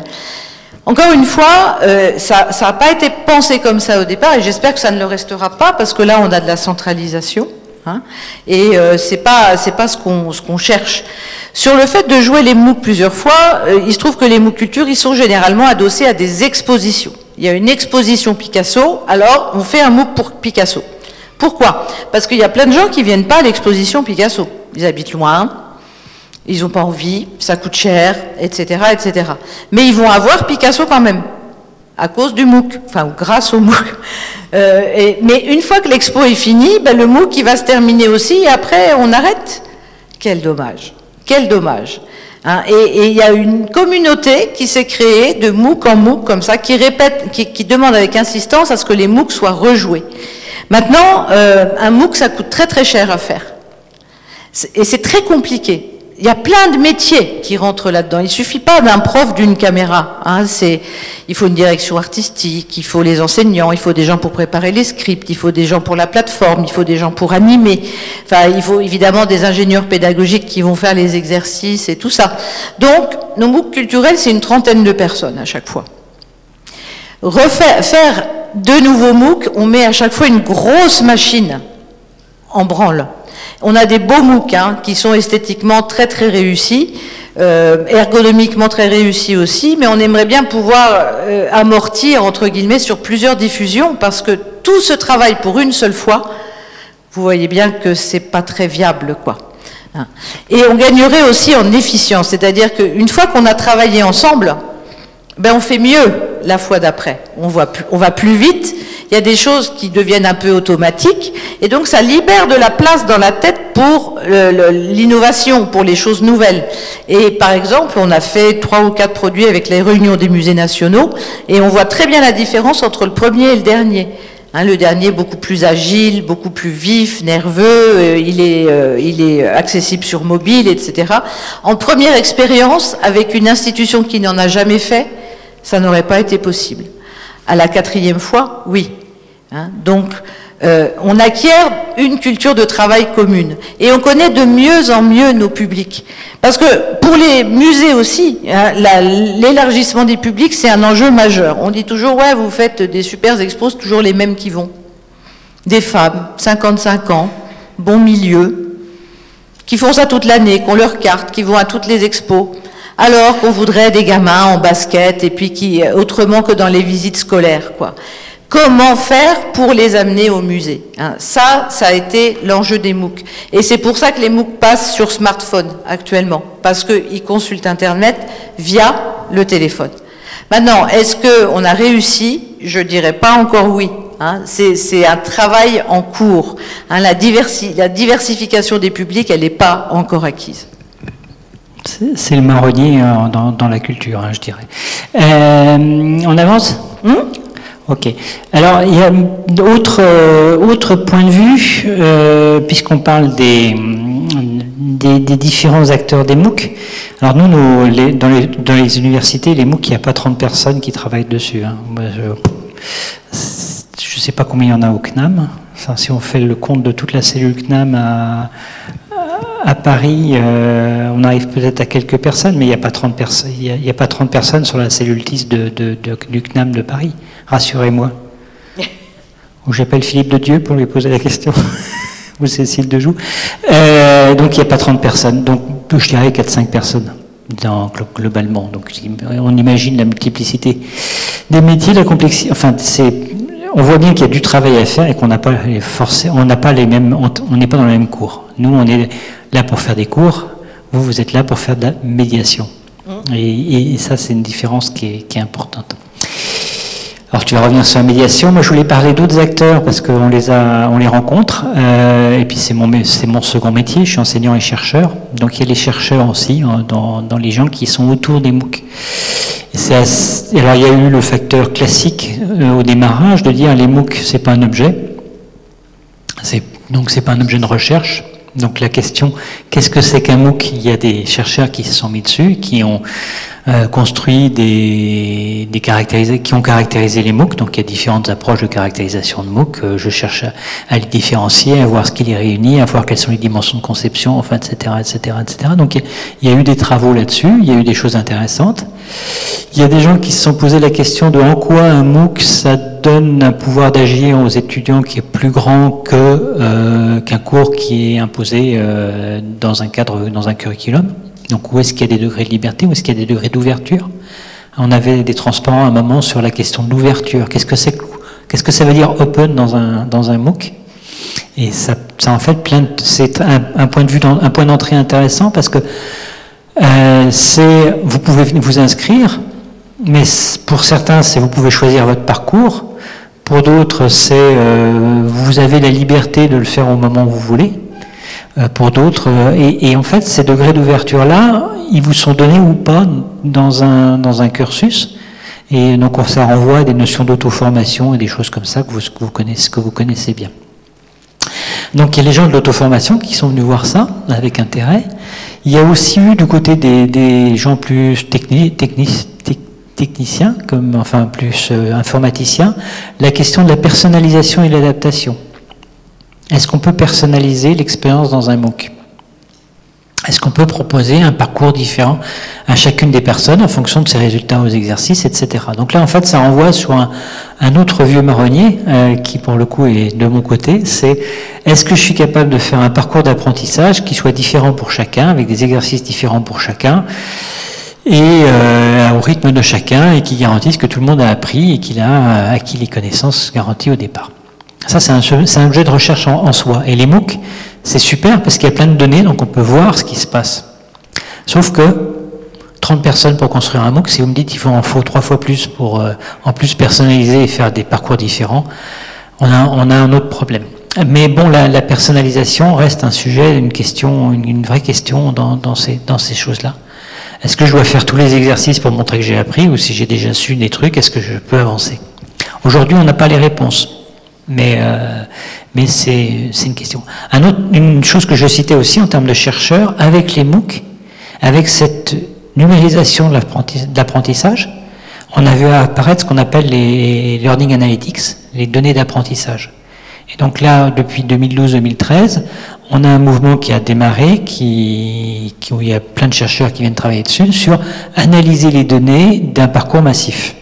Encore une fois, ça n'a pas été pensé comme ça au départ, et j'espère que ça ne le restera pas, parce que là, on a de la centralisation. Hein, et c'est pas ce qu'on cherche. Sur le fait de jouer les MOOC plusieurs fois, il se trouve que les MOOC Culture, ils sont généralement adossés à des expositions. Il y a une exposition Picasso, alors on fait un MOOC pour Picasso. Pourquoi? Parce qu'il y a plein de gens qui viennent pas à l'exposition Picasso. Ils habitent loin, ils n'ont pas envie, ça coûte cher, etc., etc. Mais ils vont avoir Picasso quand même, à cause du MOOC, enfin, ou grâce au MOOC. Mais une fois que l'expo est finie, ben, le MOOC il va se terminer aussi, et après on arrête. Quel dommage, quel dommage. Hein, et il y a une communauté qui s'est créée de MOOC en MOOC comme ça, qui répète, qui demande avec insistance à ce que les MOOC soient rejoués. Maintenant, un MOOC ça coûte très très cher à faire. Et c'est très compliqué. Il y a plein de métiers qui rentrent là-dedans. Il ne suffit pas d'un prof, d'une caméra. Hein, il faut une direction artistique, il faut les enseignants, il faut des gens pour préparer les scripts, il faut des gens pour la plateforme, il faut des gens pour animer. Enfin, il faut évidemment des ingénieurs pédagogiques qui vont faire les exercices et tout ça. Donc, nos MOOC culturels, c'est une 30aine de personnes à chaque fois. Faire de nouveaux MOOC, on met à chaque fois une grosse machine en branle. On a des beaux MOOC hein, qui sont esthétiquement très très réussis, ergonomiquement très réussis aussi, mais on aimerait bien pouvoir amortir entre guillemets sur plusieurs diffusions, parce que tout ce travail pour une seule fois, vous voyez bien que c'est pas très viable, quoi. Et on gagnerait aussi en efficience, c'est-à-dire qu'une fois qu'on a travaillé ensemble, ben on fait mieux la fois d'après. On va plus vite, il y a des choses qui deviennent un peu automatiques, et donc ça libère de la place dans la tête pour l'innovation, pour les choses nouvelles. Et par exemple, on a fait 3 ou 4 produits avec les réunions des musées nationaux, et on voit très bien la différence entre le premier et le dernier. Le dernier beaucoup plus agile, beaucoup plus vif, nerveux, il est accessible sur mobile, etc. En première expérience, avec une institution qui n'en a jamais fait, ça n'aurait pas été possible. À la 4e fois, oui. Donc, on acquiert une culture de travail commune. Et on connaît de mieux en mieux nos publics. Parce que pour les musées aussi, l'élargissement des publics, c'est un enjeu majeur. On dit toujours, ouais, vous faites des super expos, toujours les mêmes qui vont. Des femmes, 55 ans, bon milieu, qui font ça toute l'année, qui ont leur carte, qui vont à toutes les expos. Alors qu'on voudrait des gamins en basket, et puis autrement que dans les visites scolaires, quoi. Comment faire pour les amener au musée? Ça a été l'enjeu des MOOC. Et c'est pour ça que les MOOC passent sur smartphone actuellement, parce qu'ils consultent Internet via le téléphone. Maintenant, est-ce qu'on a réussi? Je dirais pas encore oui. C'est un travail en cours. La diversification des publics, elle n'est pas encore acquise. C'est le marronnier dans la culture, je dirais. On avance? Ok. Alors, il y a autre point de vue, puisqu'on parle des différents acteurs des MOOC. Alors nous, dans les universités, les MOOC, il n'y a pas 30 personnes qui travaillent dessus. Moi, je ne sais pas combien il y en a au CNAM. Enfin, si on fait le compte de toute la cellule CNAM à Paris, on arrive peut-être à quelques personnes, mais il n'y a pas 30 personnes. Il n'y a pas 30 personnes sur la cellule 10 du CNAM de Paris. Rassurez-moi. Ou j'appelle Philippe de Dieu pour lui poser la question. Ou Cécile de Joux. Donc il n'y a pas 30 personnes. Donc je dirais 4-5 personnes globalement. Donc on imagine la multiplicité des métiers, la complexité. Enfin, on voit bien qu'il y a du travail à faire et qu'on n'a pas on n'est pas dans le même cours. Nous, on est là pour faire des cours. Vous êtes là pour faire de la médiation. Et ça, c'est une différence qui est importante. Alors tu vas revenir sur la médiation. Moi, je voulais parler d'autres acteurs parce qu'on les rencontre. Et puis c'est mon second métier. Je suis enseignant et chercheur. Donc il y a les chercheurs aussi dans les gens qui sont autour des MOOC. Alors il y a eu le facteur classique au démarrage de dire les MOOC c'est pas un objet. Donc c'est pas un objet de recherche. Donc la question, qu'est-ce que c'est qu'un MOOC? Il y a des chercheurs qui se sont mis dessus, qui ont construit qui ont caractérisé les MOOC. Donc il y a différentes approches de caractérisation de MOOC. Je cherche à les différencier, à voir ce qui les réunit, à voir quelles sont les dimensions de conception, enfin, etc., etc., etc. Donc il y a eu des travaux là-dessus, il y a eu des choses intéressantes. Il y a des gens qui se sont posé la question de en quoi un MOOC ça donne un pouvoir d'agir aux étudiants qui est plus grand qu'un cours qui est imposé dans un cadre, dans un curriculum. Donc où est-ce qu'il y a des degrés de liberté, où est-ce qu'il y a des degrés d'ouverture? On avait des transparents à un moment sur la question de l'ouverture. Qu'est-ce que ça veut dire open dans un MOOC? Et ça en fait c'est un point de vue, un point d'entrée intéressant parce que vous pouvez vous inscrire, mais pour certains, vous pouvez choisir votre parcours. Pour d'autres, vous avez la liberté de le faire au moment où vous voulez. Pour d'autres, et en fait, ces degrés d'ouverture-là, ils vous sont donnés ou pas dans un cursus. Et donc, ça renvoie à des notions d'auto-formation et des choses comme ça que vous connaissez bien. Donc, il y a les gens de l'auto-formation qui sont venus voir ça avec intérêt. Il y a aussi eu du côté des gens plus techniciens, plus informaticiens, la question de la personnalisation et de l'adaptation. Est-ce qu'on peut personnaliser l'expérience dans un MOOC? Est-ce qu'on peut proposer un parcours différent à chacune des personnes en fonction de ses résultats aux exercices, etc. Donc là, en fait, ça renvoie sur un autre vieux marronnier qui, pour le coup, est de mon côté. C'est est-ce que je suis capable de faire un parcours d'apprentissage qui soit différent pour chacun, avec des exercices différents pour chacun, et au rythme de chacun, et qui garantisse que tout le monde a appris et qu'il a acquis les connaissances garanties au départ. Ça, c'est un objet de recherche en soi. Et les MOOC, c'est super parce qu'il y a plein de données, donc on peut voir ce qui se passe. Sauf que 30 personnes pour construire un MOOC, si vous me dites qu'il en faut 3 fois plus pour en plus personnaliser et faire des parcours différents, on a un autre problème. Mais bon, la personnalisation reste un sujet, une question, une vraie question dans ces choses-là. Est-ce que je dois faire tous les exercices pour montrer que j'ai appris, ou si j'ai déjà su des trucs, est-ce que je peux avancer? Aujourd'hui, on n'a pas les réponses, mais c'est une question. Une chose que je citais aussi en termes de chercheurs, avec les MOOC, avec cette numérisation de l'apprentissage, on a vu apparaître ce qu'on appelle les Learning Analytics, les données d'apprentissage. Et donc là, depuis 2012-2013, on a un mouvement qui a démarré, où il y a plein de chercheurs qui viennent travailler dessus, sur analyser les données d'un parcours massif.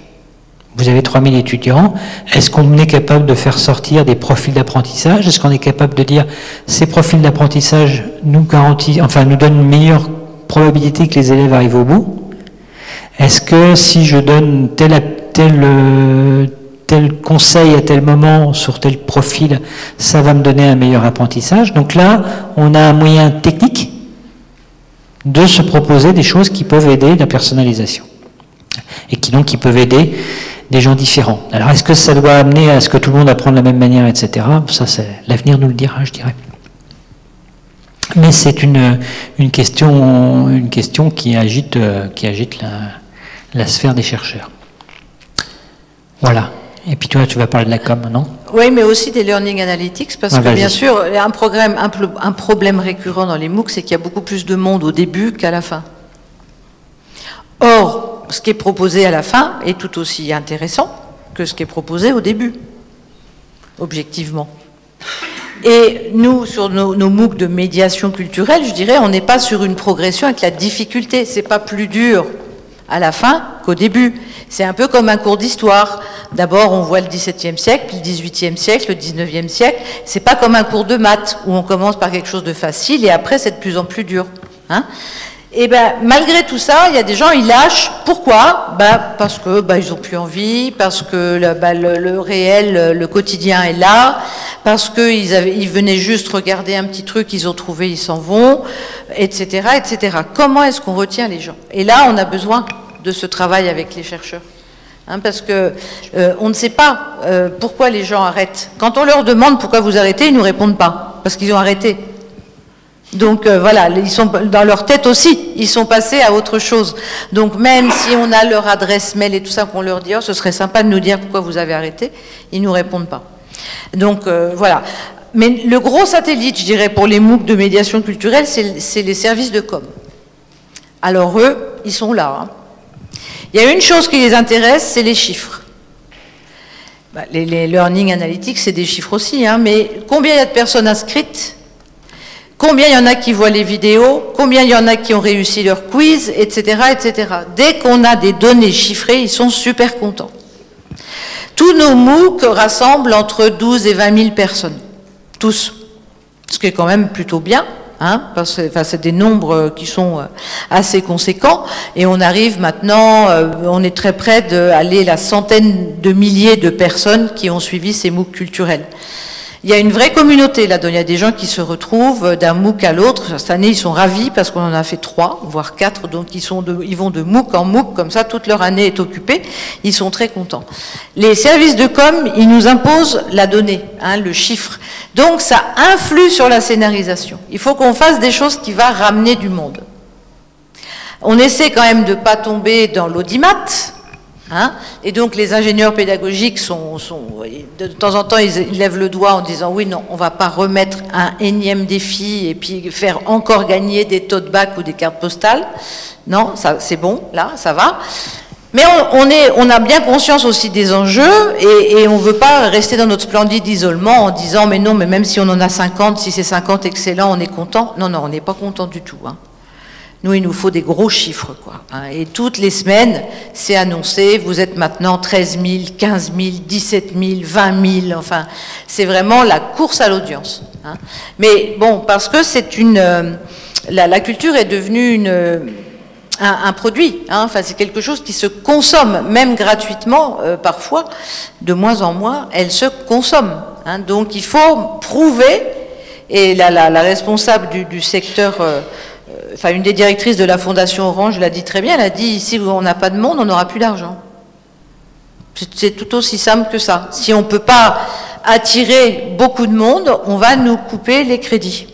Vous avez 3000 étudiants, est-ce qu'on est capable de faire sortir des profils d'apprentissage? Est-ce qu'on est capable de dire ces profils d'apprentissage nous donnent une meilleure probabilité que les élèves arrivent au bout? Est-ce que si je donne tel conseil à tel moment sur tel profil, ça va me donner un meilleur apprentissage? Donc là, on a un moyen technique de se proposer des choses qui peuvent aider la personnalisation et qui peuvent aider des gens différents. Alors est-ce que ça doit amener à ce que tout le monde apprenne de la même manière, etc. Ça, l'avenir nous le dira, je dirais. Mais c'est une question qui agite la sphère des chercheurs. Voilà. Et puis toi, tu vas parler de la com, non? Oui, mais aussi des learning analytics, parce que bien sûr, un problème récurrent dans les MOOC, c'est qu'il y a beaucoup plus de monde au début qu'à la fin. Or, ce qui est proposé à la fin est tout aussi intéressant que ce qui est proposé au début, objectivement. Et nous, sur nos MOOC de médiation culturelle, je dirais, on n'est pas sur une progression avec la difficulté. C'est pas plus dur à la fin qu'au début. C'est un peu comme un cours d'histoire. D'abord, on voit le XVIIe siècle, puis le XVIIIe siècle, le XIXe siècle. C'est pas comme un cours de maths où on commence par quelque chose de facile et après c'est de plus en plus dur. Hein? Et ben, malgré tout ça, il y a des gens, ils lâchent. Pourquoi? Parce que ils ont plus envie, parce que le réel, le quotidien est là, parce qu'ils venaient juste regarder un petit truc, ils ont trouvé, ils s'en vont, etc., etc. Comment est-ce qu'on retient les gens? Et là, on a besoin de ce travail avec les chercheurs. Hein, parce que on ne sait pas pourquoi les gens arrêtent. Quand on leur demande pourquoi vous arrêtez, ils ne nous répondent pas, parce qu'ils ont arrêté. Donc voilà, ils sont dans leur tête aussi, ils sont passés à autre chose. Donc même si on a leur adresse mail et tout ça, qu'on leur dit oh, ce serait sympa de nous dire pourquoi vous avez arrêté, ils nous répondent pas. Donc voilà. Mais le gros satellite, je dirais, pour les MOOC de médiation culturelle, c'est les services de com. Alors eux, ils sont là. Hein. Il y a une chose qui les intéresse, c'est les chiffres. Les learning analytics, c'est des chiffres aussi, hein, mais combien il y a de personnes inscrites? Combien il y en a qui voient les vidéos? Combien il y en a qui ont réussi leur quiz, etc., etc. Dès qu'on a des données chiffrées, ils sont super contents. Tous nos MOOC rassemblent entre 12 et 20 000 personnes. Tous. Ce qui est quand même plutôt bien, hein, parce que c'est des nombres qui sont assez conséquents. Et on arrive maintenant, on est très près d'aller la centaine de milliers de personnes qui ont suivi ces MOOC culturels. Il y a une vraie communauté là-dedans, il y a des gens qui se retrouvent d'un MOOC à l'autre. Cette année, ils sont ravis parce qu'on en a fait 3, voire 4, donc ils vont de MOOC en MOOC, comme ça, toute leur année est occupée. Ils sont très contents. Les services de com, ils nous imposent la donnée, hein, le chiffre. Donc, ça influe sur la scénarisation. Il faut qu'on fasse des choses qui vont ramener du monde. On essaie quand même de ne pas tomber dans l'audimat. Hein, et donc les ingénieurs pédagogiques de temps en temps ils lèvent le doigt en disant oui non on va pas remettre un énième défi et puis faire encore gagner des tote bags ou des cartes postales, non ça c'est bon là ça va, mais on a bien conscience aussi des enjeux et on veut pas rester dans notre splendide isolement en disant mais non mais même si on en a 50, si c'est 50 excellent on est content, non on n'est pas content du tout, hein. Nous, il nous faut des gros chiffres, quoi. Hein. Et toutes les semaines, c'est annoncé, vous êtes maintenant 13 000, 15 000, 17 000, 20 000, enfin, c'est vraiment la course à l'audience. Hein. Mais bon, parce que c'est la culture est devenue un produit, hein. Enfin, c'est quelque chose qui se consomme, même gratuitement, parfois, de moins en moins, elle se consomme. hein. Donc il faut prouver, et la responsable du secteur, enfin une des directrices de la Fondation Orange l'a dit très bien, elle a dit, si on n'a pas de monde, on n'aura plus d'argent. C'est tout aussi simple que ça. Si on ne peut pas attirer beaucoup de monde, on va nous couper les crédits.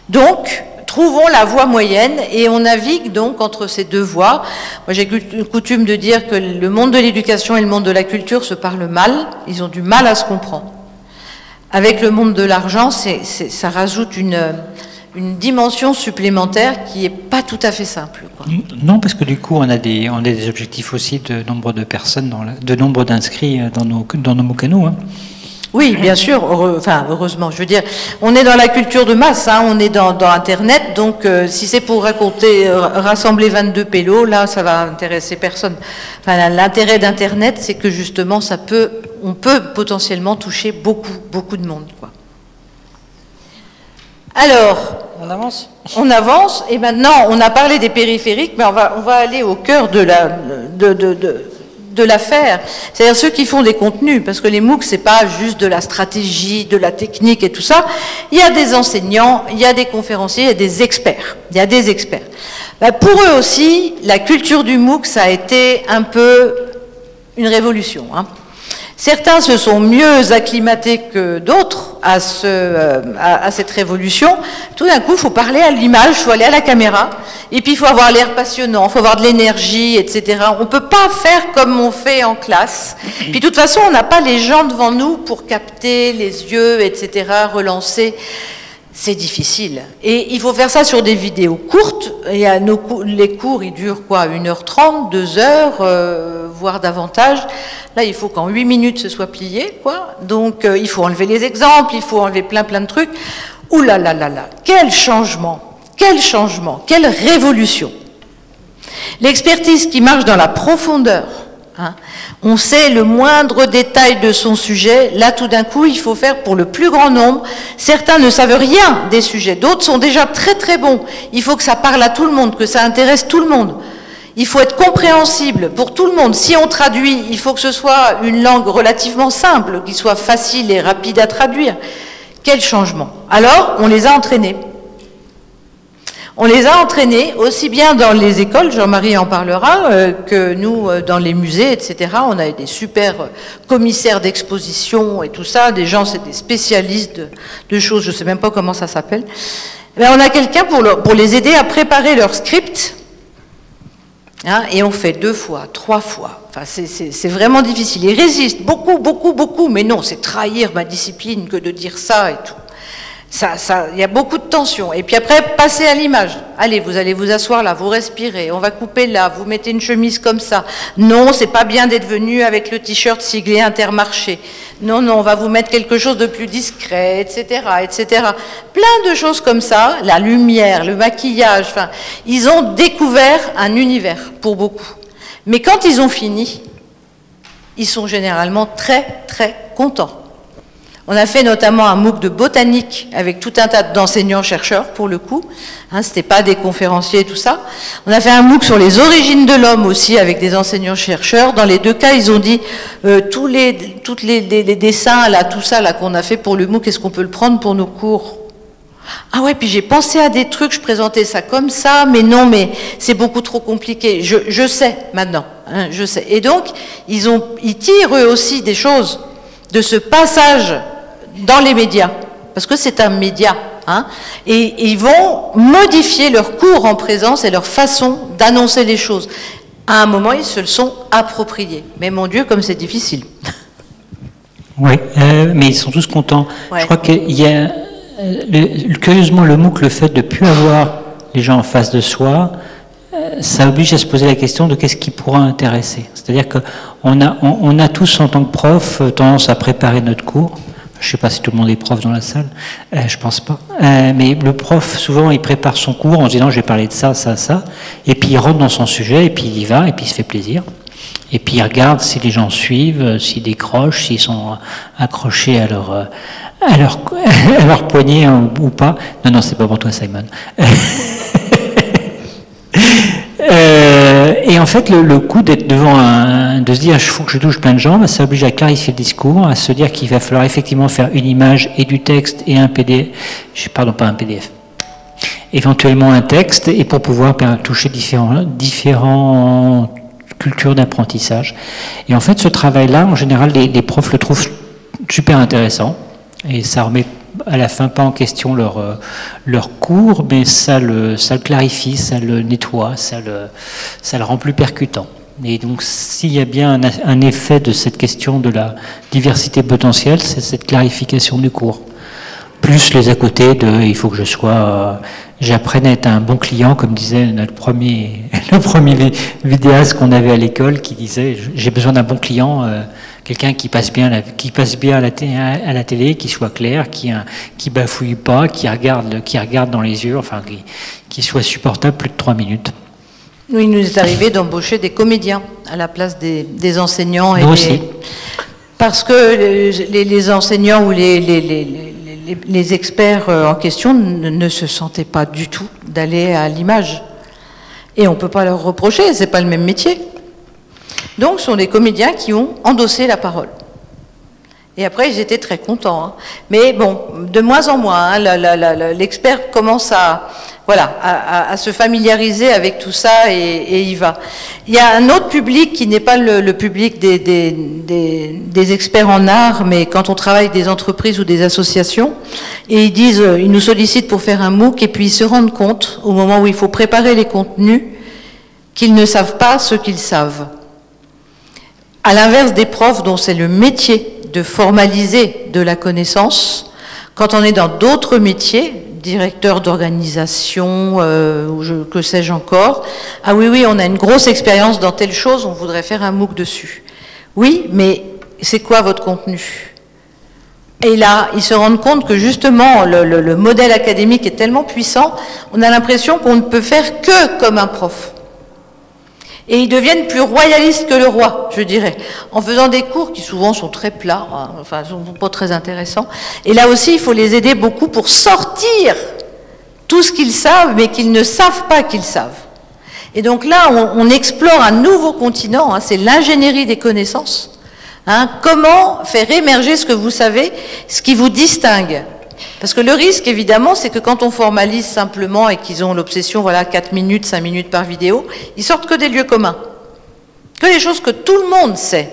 Donc, trouvons la voie moyenne et on navigue donc entre ces deux voies. Moi, j'ai coutume de dire que le monde de l'éducation et le monde de la culture se parlent mal, ils ont du mal à se comprendre. Avec le monde de l'argent, ça rajoute une dimension supplémentaire qui n'est pas tout à fait simple, quoi. Non, parce que du coup, on a des objectifs aussi de nombre de personnes, de nombre d'inscrits dans nos MOOC à nous, hein. Oui, bien sûr, heureusement, je veux dire, on est dans la culture de masse, hein, on est dans Internet, donc si c'est pour rassembler 22 pélos, là, ça va intéresser personne. Enfin, l'intérêt d'Internet, c'est que justement, on peut potentiellement toucher beaucoup de monde, quoi. Alors, on avance. On avance, et maintenant, on a parlé des périphériques, mais on va aller au cœur de l'affaire, c'est-à-dire ceux qui font des contenus, parce que les MOOC, c'est pas juste de la stratégie, de la technique et tout ça. Il y a des enseignants, il y a des conférenciers, il y a des experts. Ben, pour eux aussi, la culture du MOOC, ça a été un peu une révolution, hein. Certains se sont mieux acclimatés que d'autres à cette révolution. Tout d'un coup, il faut parler à l'image, il faut aller à la caméra, et puis il faut avoir l'air passionnant, il faut avoir de l'énergie, etc. On ne peut pas faire comme on fait en classe. Puis de toute façon, on n'a pas les gens devant nous pour capter les yeux, etc., relancer. C'est difficile. Et il faut faire ça sur des vidéos courtes. Et les cours, ils durent quoi, 1h30, 2h, voire davantage. Là, il faut qu'en 8 minutes, ce soit plié, quoi. Donc, il faut enlever les exemples, il faut enlever plein de trucs. Ouh là là là là, quel changement, quelle révolution. L'expertise qui marche dans la profondeur, hein. On sait le moindre détail de son sujet. Là, tout d'un coup, il faut faire pour le plus grand nombre. Certains ne savent rien des sujets, d'autres sont déjà très bons. Il faut que ça parle à tout le monde, que ça intéresse tout le monde. Il faut être compréhensible pour tout le monde. Si on traduit, il faut que ce soit une langue relativement simple, qui soit facile et rapide à traduire. Quel changement! Alors, on les a entraînés. On les a entraînés aussi bien dans les écoles, Jean-Marie en parlera, que nous dans les musées, etc. On a des super commissaires d'exposition et tout ça, des gens, c'est des spécialistes de choses, je ne sais même pas comment ça s'appelle. On a quelqu'un pour les aider à préparer leur script, hein, et on fait 2 fois, 3 fois. Enfin, c'est vraiment difficile. Ils résistent beaucoup, mais non, c'est trahir ma discipline que de dire ça et tout. Il y a beaucoup de tension. Et puis après, passez à l'image. Allez, vous allez vous asseoir là, vous respirez, on va couper là, vous mettez une chemise comme ça. Non, c'est pas bien d'être venu avec le t-shirt siglé Intermarché. Non, on va vous mettre quelque chose de plus discret, etc., etc. Plein de choses comme ça, la lumière, le maquillage, enfin, ils ont découvert un univers pour beaucoup. Mais quand ils ont fini, ils sont généralement très contents. On a fait notamment un MOOC de botanique avec tout un tas d'enseignants-chercheurs, pour le coup. Hein, c'était pas des conférenciers et tout ça. On a fait un MOOC sur les origines de l'homme aussi avec des enseignants-chercheurs. Dans les 2 cas, ils ont dit tous les dessins, là, tout ça là qu'on a fait pour le MOOC, est-ce qu'on peut le prendre pour nos cours? Ah ouais, puis j'ai pensé à des trucs, je présentais ça comme ça, mais non, mais c'est beaucoup trop compliqué. Je sais maintenant, hein, je sais. Et donc, ils tirent eux aussi des choses de ce passage dans les médias, parce que c'est un média, hein, et ils vont modifier leur cours en présence et leur façon d'annoncer les choses. À un moment, ils se le sont appropriés. Mais mon Dieu, comme c'est difficile. Oui, mais ils sont tous contents. Ouais. Je crois qu'il y a, curieusement, le MOOC, le fait de ne plus avoir les gens en face de soi, ça oblige à se poser la question de qu'est-ce qui pourra intéresser. C'est-à-dire qu'on a tous, en tant que prof, tendance à préparer notre cours. Je ne sais pas si tout le monde est prof dans la salle, je pense pas. Mais le prof, souvent, il prépare son cours en se disant « je vais parler de ça, ça, ça ». Et puis il rentre dans son sujet, et puis il y va, et puis il se fait plaisir. Et puis il regarde si les gens suivent, s'ils décrochent, s'ils sont accrochés à leur poignet ou pas. Non, non, c'est pas pour toi, Simon. Et en fait, le coup d'être devant de se dire, il faut que je touche plein de gens, ça oblige à clarifier le discours, à se dire qu'il va falloir effectivement faire une image et du texte et un PDF, pardon, pas un PDF, éventuellement un texte, et pour pouvoir toucher différents cultures d'apprentissage. Et en fait, ce travail-là, en général, les profs le trouvent super intéressant, et ça remet à la fin pas en question leur cours, mais ça le clarifie, ça le nettoie, ça le rend plus percutant. Et donc, s'il y a bien un effet de cette question de la diversité potentielle, c'est cette clarification du cours. Plus les à côté de, il faut que j'apprenne à être un bon client, comme disait le premier vidéaste qu'on avait à l'école, qui disait, j'ai besoin d'un bon client, quelqu'un qui passe bien à la télé, qui soit clair, qui bafouille pas, qui regarde dans les yeux, enfin, qui soit supportable plus de 3 minutes. Nous, il nous est arrivé d'embaucher des comédiens à la place des enseignants. Nous aussi. Parce que les enseignants ou les experts en question ne se sentaient pas du tout d'aller à l'image. Et on ne peut pas leur reprocher, c'est pas le même métier. Donc, ce sont des comédiens qui ont endossé la parole. Et après, ils étaient très contents. Hein. Mais bon, de moins en moins, hein, l'expert commence à se familiariser avec tout ça et y va. Il y a un autre public qui n'est pas le public des experts en art, mais quand on travaille avec des entreprises ou des associations, et ils nous sollicitent pour faire un MOOC, et puis ils se rendent compte, au moment où il faut préparer les contenus, qu'ils ne savent pas ce qu'ils savent. À l'inverse des profs dont c'est le métier de formaliser de la connaissance, quand on est dans d'autres métiers, directeur d'organisation, que sais-je encore, ah oui, on a une grosse expérience dans telle chose, on voudrait faire un MOOC dessus. Oui, mais c'est quoi votre contenu? Et là, ils se rendent compte que justement, le modèle académique est tellement puissant, on a l'impression qu'on ne peut faire que comme un prof. Et ils deviennent plus royalistes que le roi, je dirais, en faisant des cours qui souvent sont très plats, hein, enfin, sont pas très intéressants. Et là aussi, il faut les aider beaucoup pour sortir tout ce qu'ils savent, mais qu'ils ne savent pas qu'ils savent. Et donc là, on explore un nouveau continent, hein, c'est l'ingénierie des connaissances. Hein, comment faire émerger ce que vous savez, ce qui vous distingue. Parce que le risque, évidemment, c'est que quand on formalise simplement et qu'ils ont l'obsession, voilà, 4 minutes, 5 minutes par vidéo, ils sortent que des lieux communs. Que les choses que tout le monde sait.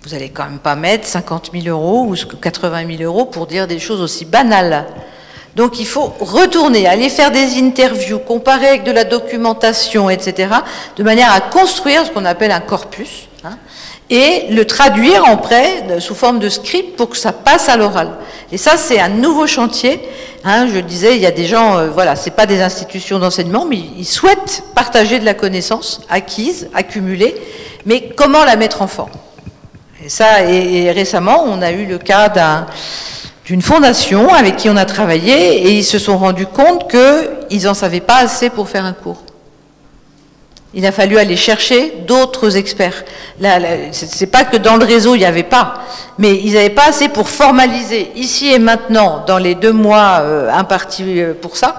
Vous n'allez quand même pas mettre 50 000 € ou 80 000 € pour dire des choses aussi banales. Donc il faut retourner, aller faire des interviews, comparer avec de la documentation, etc., de manière à construire ce qu'on appelle un corpus, hein, et le traduire sous forme de script pour que ça passe à l'oral. Et ça, c'est un nouveau chantier. Hein, je disais, il y a des gens, voilà, c'est pas des institutions d'enseignement, mais ils souhaitent partager de la connaissance acquise, accumulée, mais comment la mettre en forme? Et ça, et récemment, on a eu le cas d'une fondation avec qui on a travaillé, et ils se sont rendus compte qu'ils n'en savaient pas assez pour faire un cours. Il a fallu aller chercher d'autres experts. C'est pas que dans le réseau, il n'y avait pas, mais ils n'avaient pas assez pour formaliser, ici et maintenant, dans les 2 mois impartis pour ça,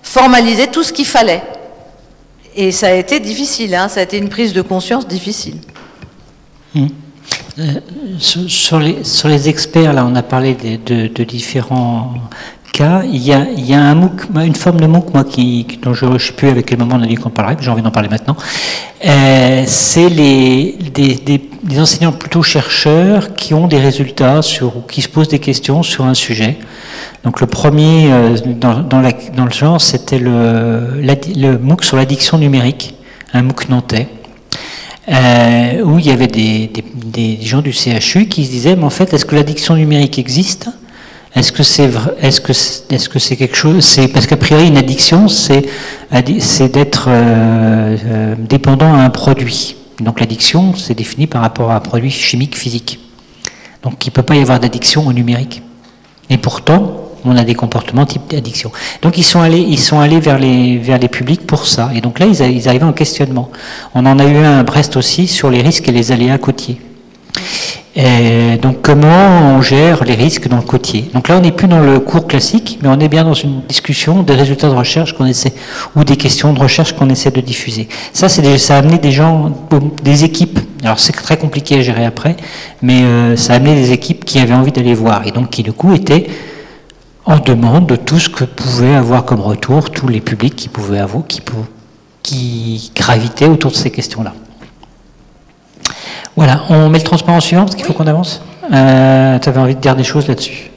formaliser tout ce qu'il fallait. Et ça a été difficile, hein, ça a été une prise de conscience difficile. Sur les experts, là, on a parlé de différents cas. Il y a un MOOC, une forme de MOOC, moi, dont je ne sais plus avec quel moment on a dit qu'on parlerait, mais j'ai envie d'en parler maintenant. C'est des enseignants plutôt chercheurs qui ont des résultats ou qui se posent des questions sur un sujet. Donc le premier dans le genre, c'était le MOOC sur l'addiction numérique, un MOOC nantais. Où il y avait des gens du CHU qui se disaient, mais en fait, est-ce que l'addiction numérique existe? Est-ce que c'est vrai? Est-ce que c'est quelque chose? Parce qu'a priori, une addiction, c'est d'être dépendant à un produit. Donc l'addiction, c'est défini par rapport à un produit chimique, physique. Donc il ne peut pas y avoir d'addiction au numérique. Et pourtant, on a des comportements type d'addiction. Donc ils sont allés vers les publics pour ça. Et donc là, ils arrivaient en questionnement. On en a eu un à Brest aussi sur les risques et les aléas côtiers. Et donc comment on gère les risques dans le côtier. Donc là on n'est plus dans le cours classique, mais on est bien dans une discussion des résultats de recherche qu'on essaie, ou des questions de recherche qu'on essaie de diffuser. Ça a amené des gens, des équipes, alors c'est très compliqué à gérer après, mais ça a amené des équipes qui avaient envie d'aller voir, et donc qui du coup étaient en demande de tout ce que pouvaient avoir comme retour tous les publics qui pouvaient avoir, qui gravitaient autour de ces questions-là. Voilà, on met le transparent suivant parce qu'il faut qu'on avance. Tu avais envie de dire des choses là-dessus?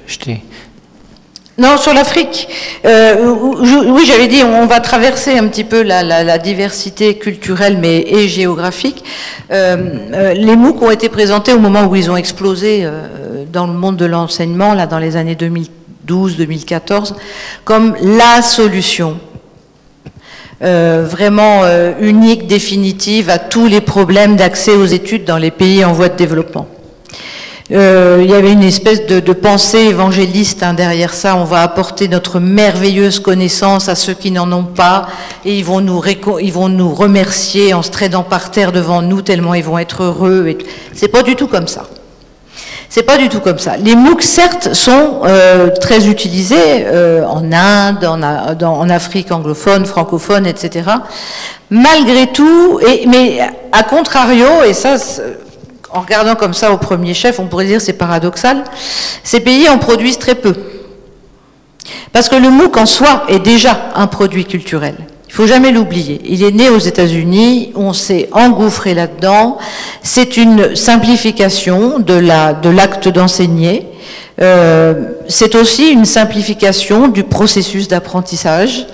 Non, sur l'Afrique. Oui, j'avais dit, on va traverser un petit peu la diversité culturelle et géographique. Les MOOC ont été présentés au moment où ils ont explosé dans le monde de l'enseignement, là, dans les années 2012-2014, comme la solution. Vraiment unique, définitive à tous les problèmes d'accès aux études dans les pays en voie de développement. Il y avait une espèce de pensée évangéliste derrière ça. On va apporter notre merveilleuse connaissance à ceux qui n'en ont pas, et ils vont nous remercier en se traînant par terre devant nous tellement ils vont être heureux. C'est pas du tout comme ça. C'est pas du tout comme ça. Les MOOC, certes, sont très utilisés en Inde, en Afrique anglophone, francophone, etc. Malgré tout, mais à contrario, et ça, en regardant comme ça au premier chef, on pourrait dire c'est paradoxal, ces pays en produisent très peu. Parce que le MOOC en soi est déjà un produit culturel. Il ne faut jamais l'oublier. Il est né aux États-Unis, on s'est engouffré là-dedans. C'est une simplification de l'acte d'enseigner. C'est aussi une simplification du processus d'apprentissage.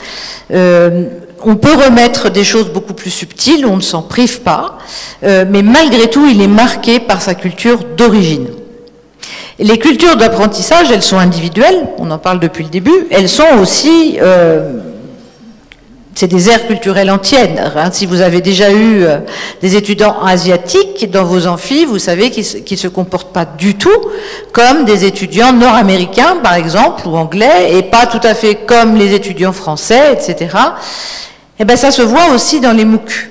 On peut remettre des choses beaucoup plus subtiles, on ne s'en prive pas, mais malgré tout, il est marqué par sa culture d'origine. Les cultures d'apprentissage, elles sont individuelles, on en parle depuis le début, elles sont aussi... c'est des aires culturelles entières. Si vous avez déjà eu des étudiants asiatiques dans vos amphis, vous savez qu'ils ne se comportent pas du tout comme des étudiants nord-américains, par exemple, ou anglais, et pas tout à fait comme les étudiants français, etc. Et bien, ça se voit aussi dans les MOOC.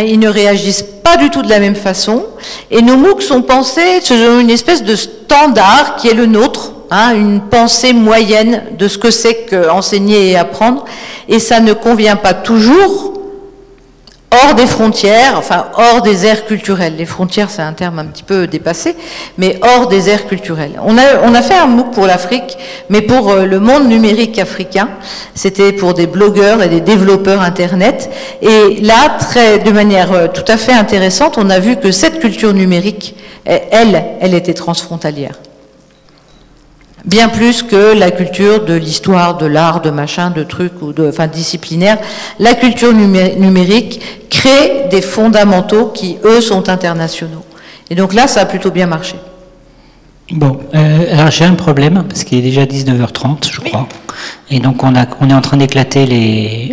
Ils ne réagissent pas du tout de la même façon. Et nos MOOC sont pensés selon une espèce de standard qui est le nôtre, une pensée moyenne de ce que c'est qu'enseigner et apprendre, et ça ne convient pas toujours hors des frontières, enfin hors des aires culturelles. Les frontières, c'est un terme un petit peu dépassé, mais hors des aires culturelles. On a fait un MOOC pour l'Afrique, mais pour le monde numérique africain. C'était pour des blogueurs et des développeurs Internet. Et là, de manière tout à fait intéressante, on a vu que cette culture numérique, elle était transfrontalière. Bien plus que la culture de l'histoire, de l'art, de machin, de trucs, disciplinaire. La culture numérique crée des fondamentaux qui, eux, sont internationaux. Et donc là, ça a plutôt bien marché. Bon, alors j'ai un problème, parce qu'il est déjà 19h30, je crois. Et donc on est en train d'éclater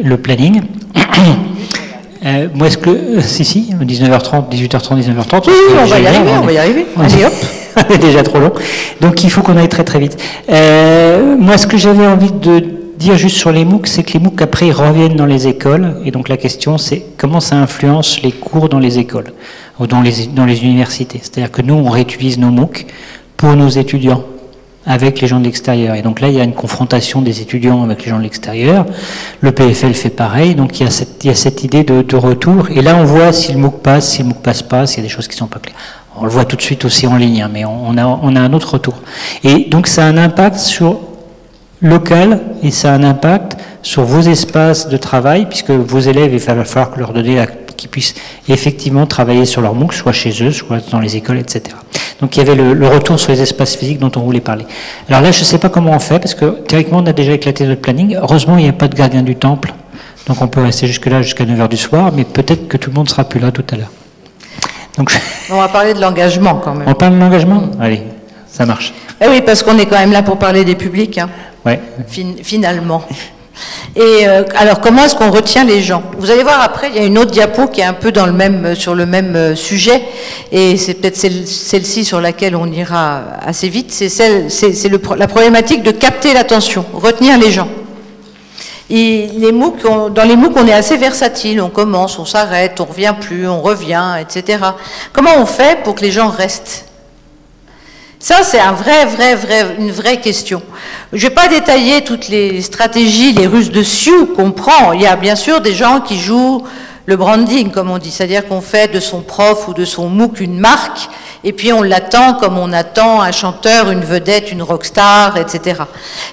le planning. Moi, est-ce que... si, 19h30, 18h30, 19h30... Oui, on va y arriver. Allez, hop. C'est déjà trop long. Donc il faut qu'on aille très très vite. Moi, ce que j'avais envie de dire juste sur les MOOC, c'est que les MOOC, après, ils reviennent dans les écoles. Et donc la question, c'est comment ça influence les cours dans les écoles, ou dans les universités. C'est-à-dire que nous, on réutilise nos MOOC pour nos étudiants, avec les gens de l'extérieur. Et donc là, il y a une confrontation des étudiants avec les gens de l'extérieur. Le PFL fait pareil. Donc il y a cette idée de retour. Et là, on voit si le MOOC passe, si le MOOC passe pas, s'il y a des choses qui ne sont pas claires. On le voit tout de suite aussi en ligne, mais on a un autre retour. Et donc ça a un impact sur local et ça a un impact sur vos espaces de travail, puisque vos élèves, il va falloir leur donner qu'ils puissent effectivement travailler sur leur MOOC, soit chez eux, soit dans les écoles, etc. Donc il y avait le retour sur les espaces physiques dont on voulait parler. Alors là, je ne sais pas comment on fait, parce que théoriquement, on a déjà éclaté notre planning. Heureusement, il n'y a pas de gardien du temple, donc on peut rester jusque-là, jusqu'à 9h du soir, mais peut-être que tout le monde ne sera plus là tout à l'heure. Donc, on va parler de l'engagement quand même. On parle de l'engagement ? Allez, ça marche. Eh oui, parce qu'on est quand même là pour parler des publics, ouais. Finalement. Et alors, comment est-ce qu'on retient les gens? Vous allez voir après, il y a une autre diapo qui est un peu sur le même sujet, et c'est peut-être celle-ci sur laquelle on ira assez vite. C'est la problématique de capter l'attention, retenir les gens. Et dans les MOOC, on est assez versatile, on commence, on s'arrête, on revient plus, on revient, etc. Comment on fait pour que les gens restent? Ça, c'est une vraie question. Je ne vais pas détailler toutes les stratégies, les ruses de Sioux qu'on prend. Il y a bien sûr des gens qui jouent le branding, comme on dit, c'est-à-dire qu'on fait de son prof ou de son MOOC une marque, et puis on l'attend comme on attend un chanteur, une vedette, une rockstar, etc.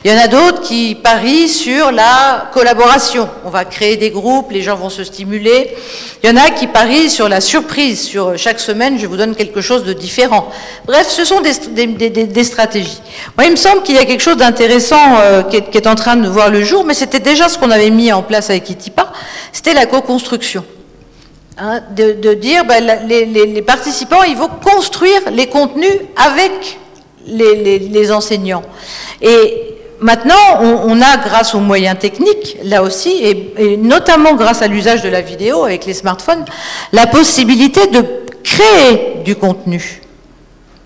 Il y en a d'autres qui parient sur la collaboration. On va créer des groupes, les gens vont se stimuler. Il y en a qui parient sur la surprise, sur chaque semaine, je vous donne quelque chose de différent. Bref, ce sont des stratégies. Moi, il me semble qu'il y a quelque chose d'intéressant qui est en train de voir le jour, mais c'était déjà ce qu'on avait mis en place avec Itipa, c'était la co-construction. Hein, de dire, ben, les participants, ils vont construire les contenus avec les enseignants. Et maintenant, on a, grâce aux moyens techniques, là aussi, et notamment grâce à l'usage de la vidéo avec les smartphones, la possibilité de créer du contenu.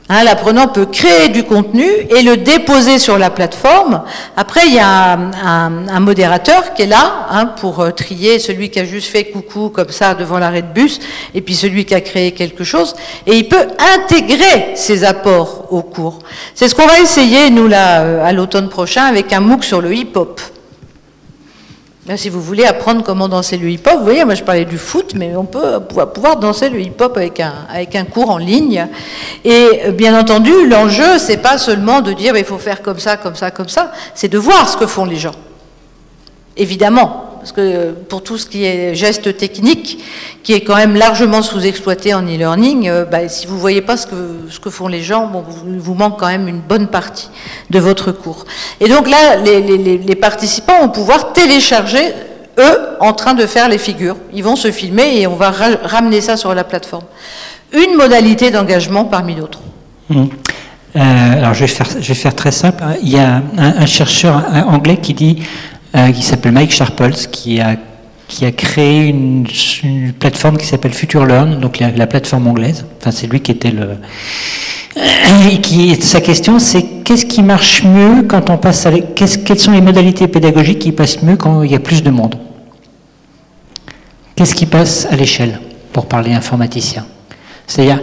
Hein, l'apprenant peut créer du contenu et le déposer sur la plateforme. Après, il y a un modérateur qui est là, hein, pour trier celui qui a juste fait coucou comme ça devant l'arrêt de bus, et puis celui qui a créé quelque chose. Et il peut intégrer ses apports au cours. C'est ce qu'on va essayer, nous, là, à l'automne prochain, avec un MOOC sur le hip-hop. Là, si vous voulez apprendre comment danser le hip-hop, vous voyez, moi je parlais du foot, mais on peut pouvoir danser le hip-hop avec un cours en ligne. Et bien entendu, l'enjeu, c'est pas seulement de dire il faut faire comme ça, comme ça, comme ça, c'est de voir ce que font les gens. Évidemment, parce que pour tout ce qui est geste technique, qui est quand même largement sous-exploité en e-learning, si vous ne voyez pas ce que font les gens, bon, il vous manque quand même une bonne partie de votre cours. Et donc là, les participants vont pouvoir télécharger, eux, en train de faire les figures. Ils vont se filmer et on va ramener ça sur la plateforme. Une modalité d'engagement parmi d'autres. Alors je vais faire très simple. Il y a un chercheur anglais qui dit... qui s'appelle Mike Sharples, qui a créé une plateforme qui s'appelle Future Learn, donc la plateforme anglaise. Enfin, c'est lui qui était sa question, c'est qu'est-ce qui marche mieux quand on passe quelles sont les modalités pédagogiques qui passent mieux quand il y a plus de monde? Qu'est-ce qui passe à l'échelle, pour parler informaticien? C'est-à-dire,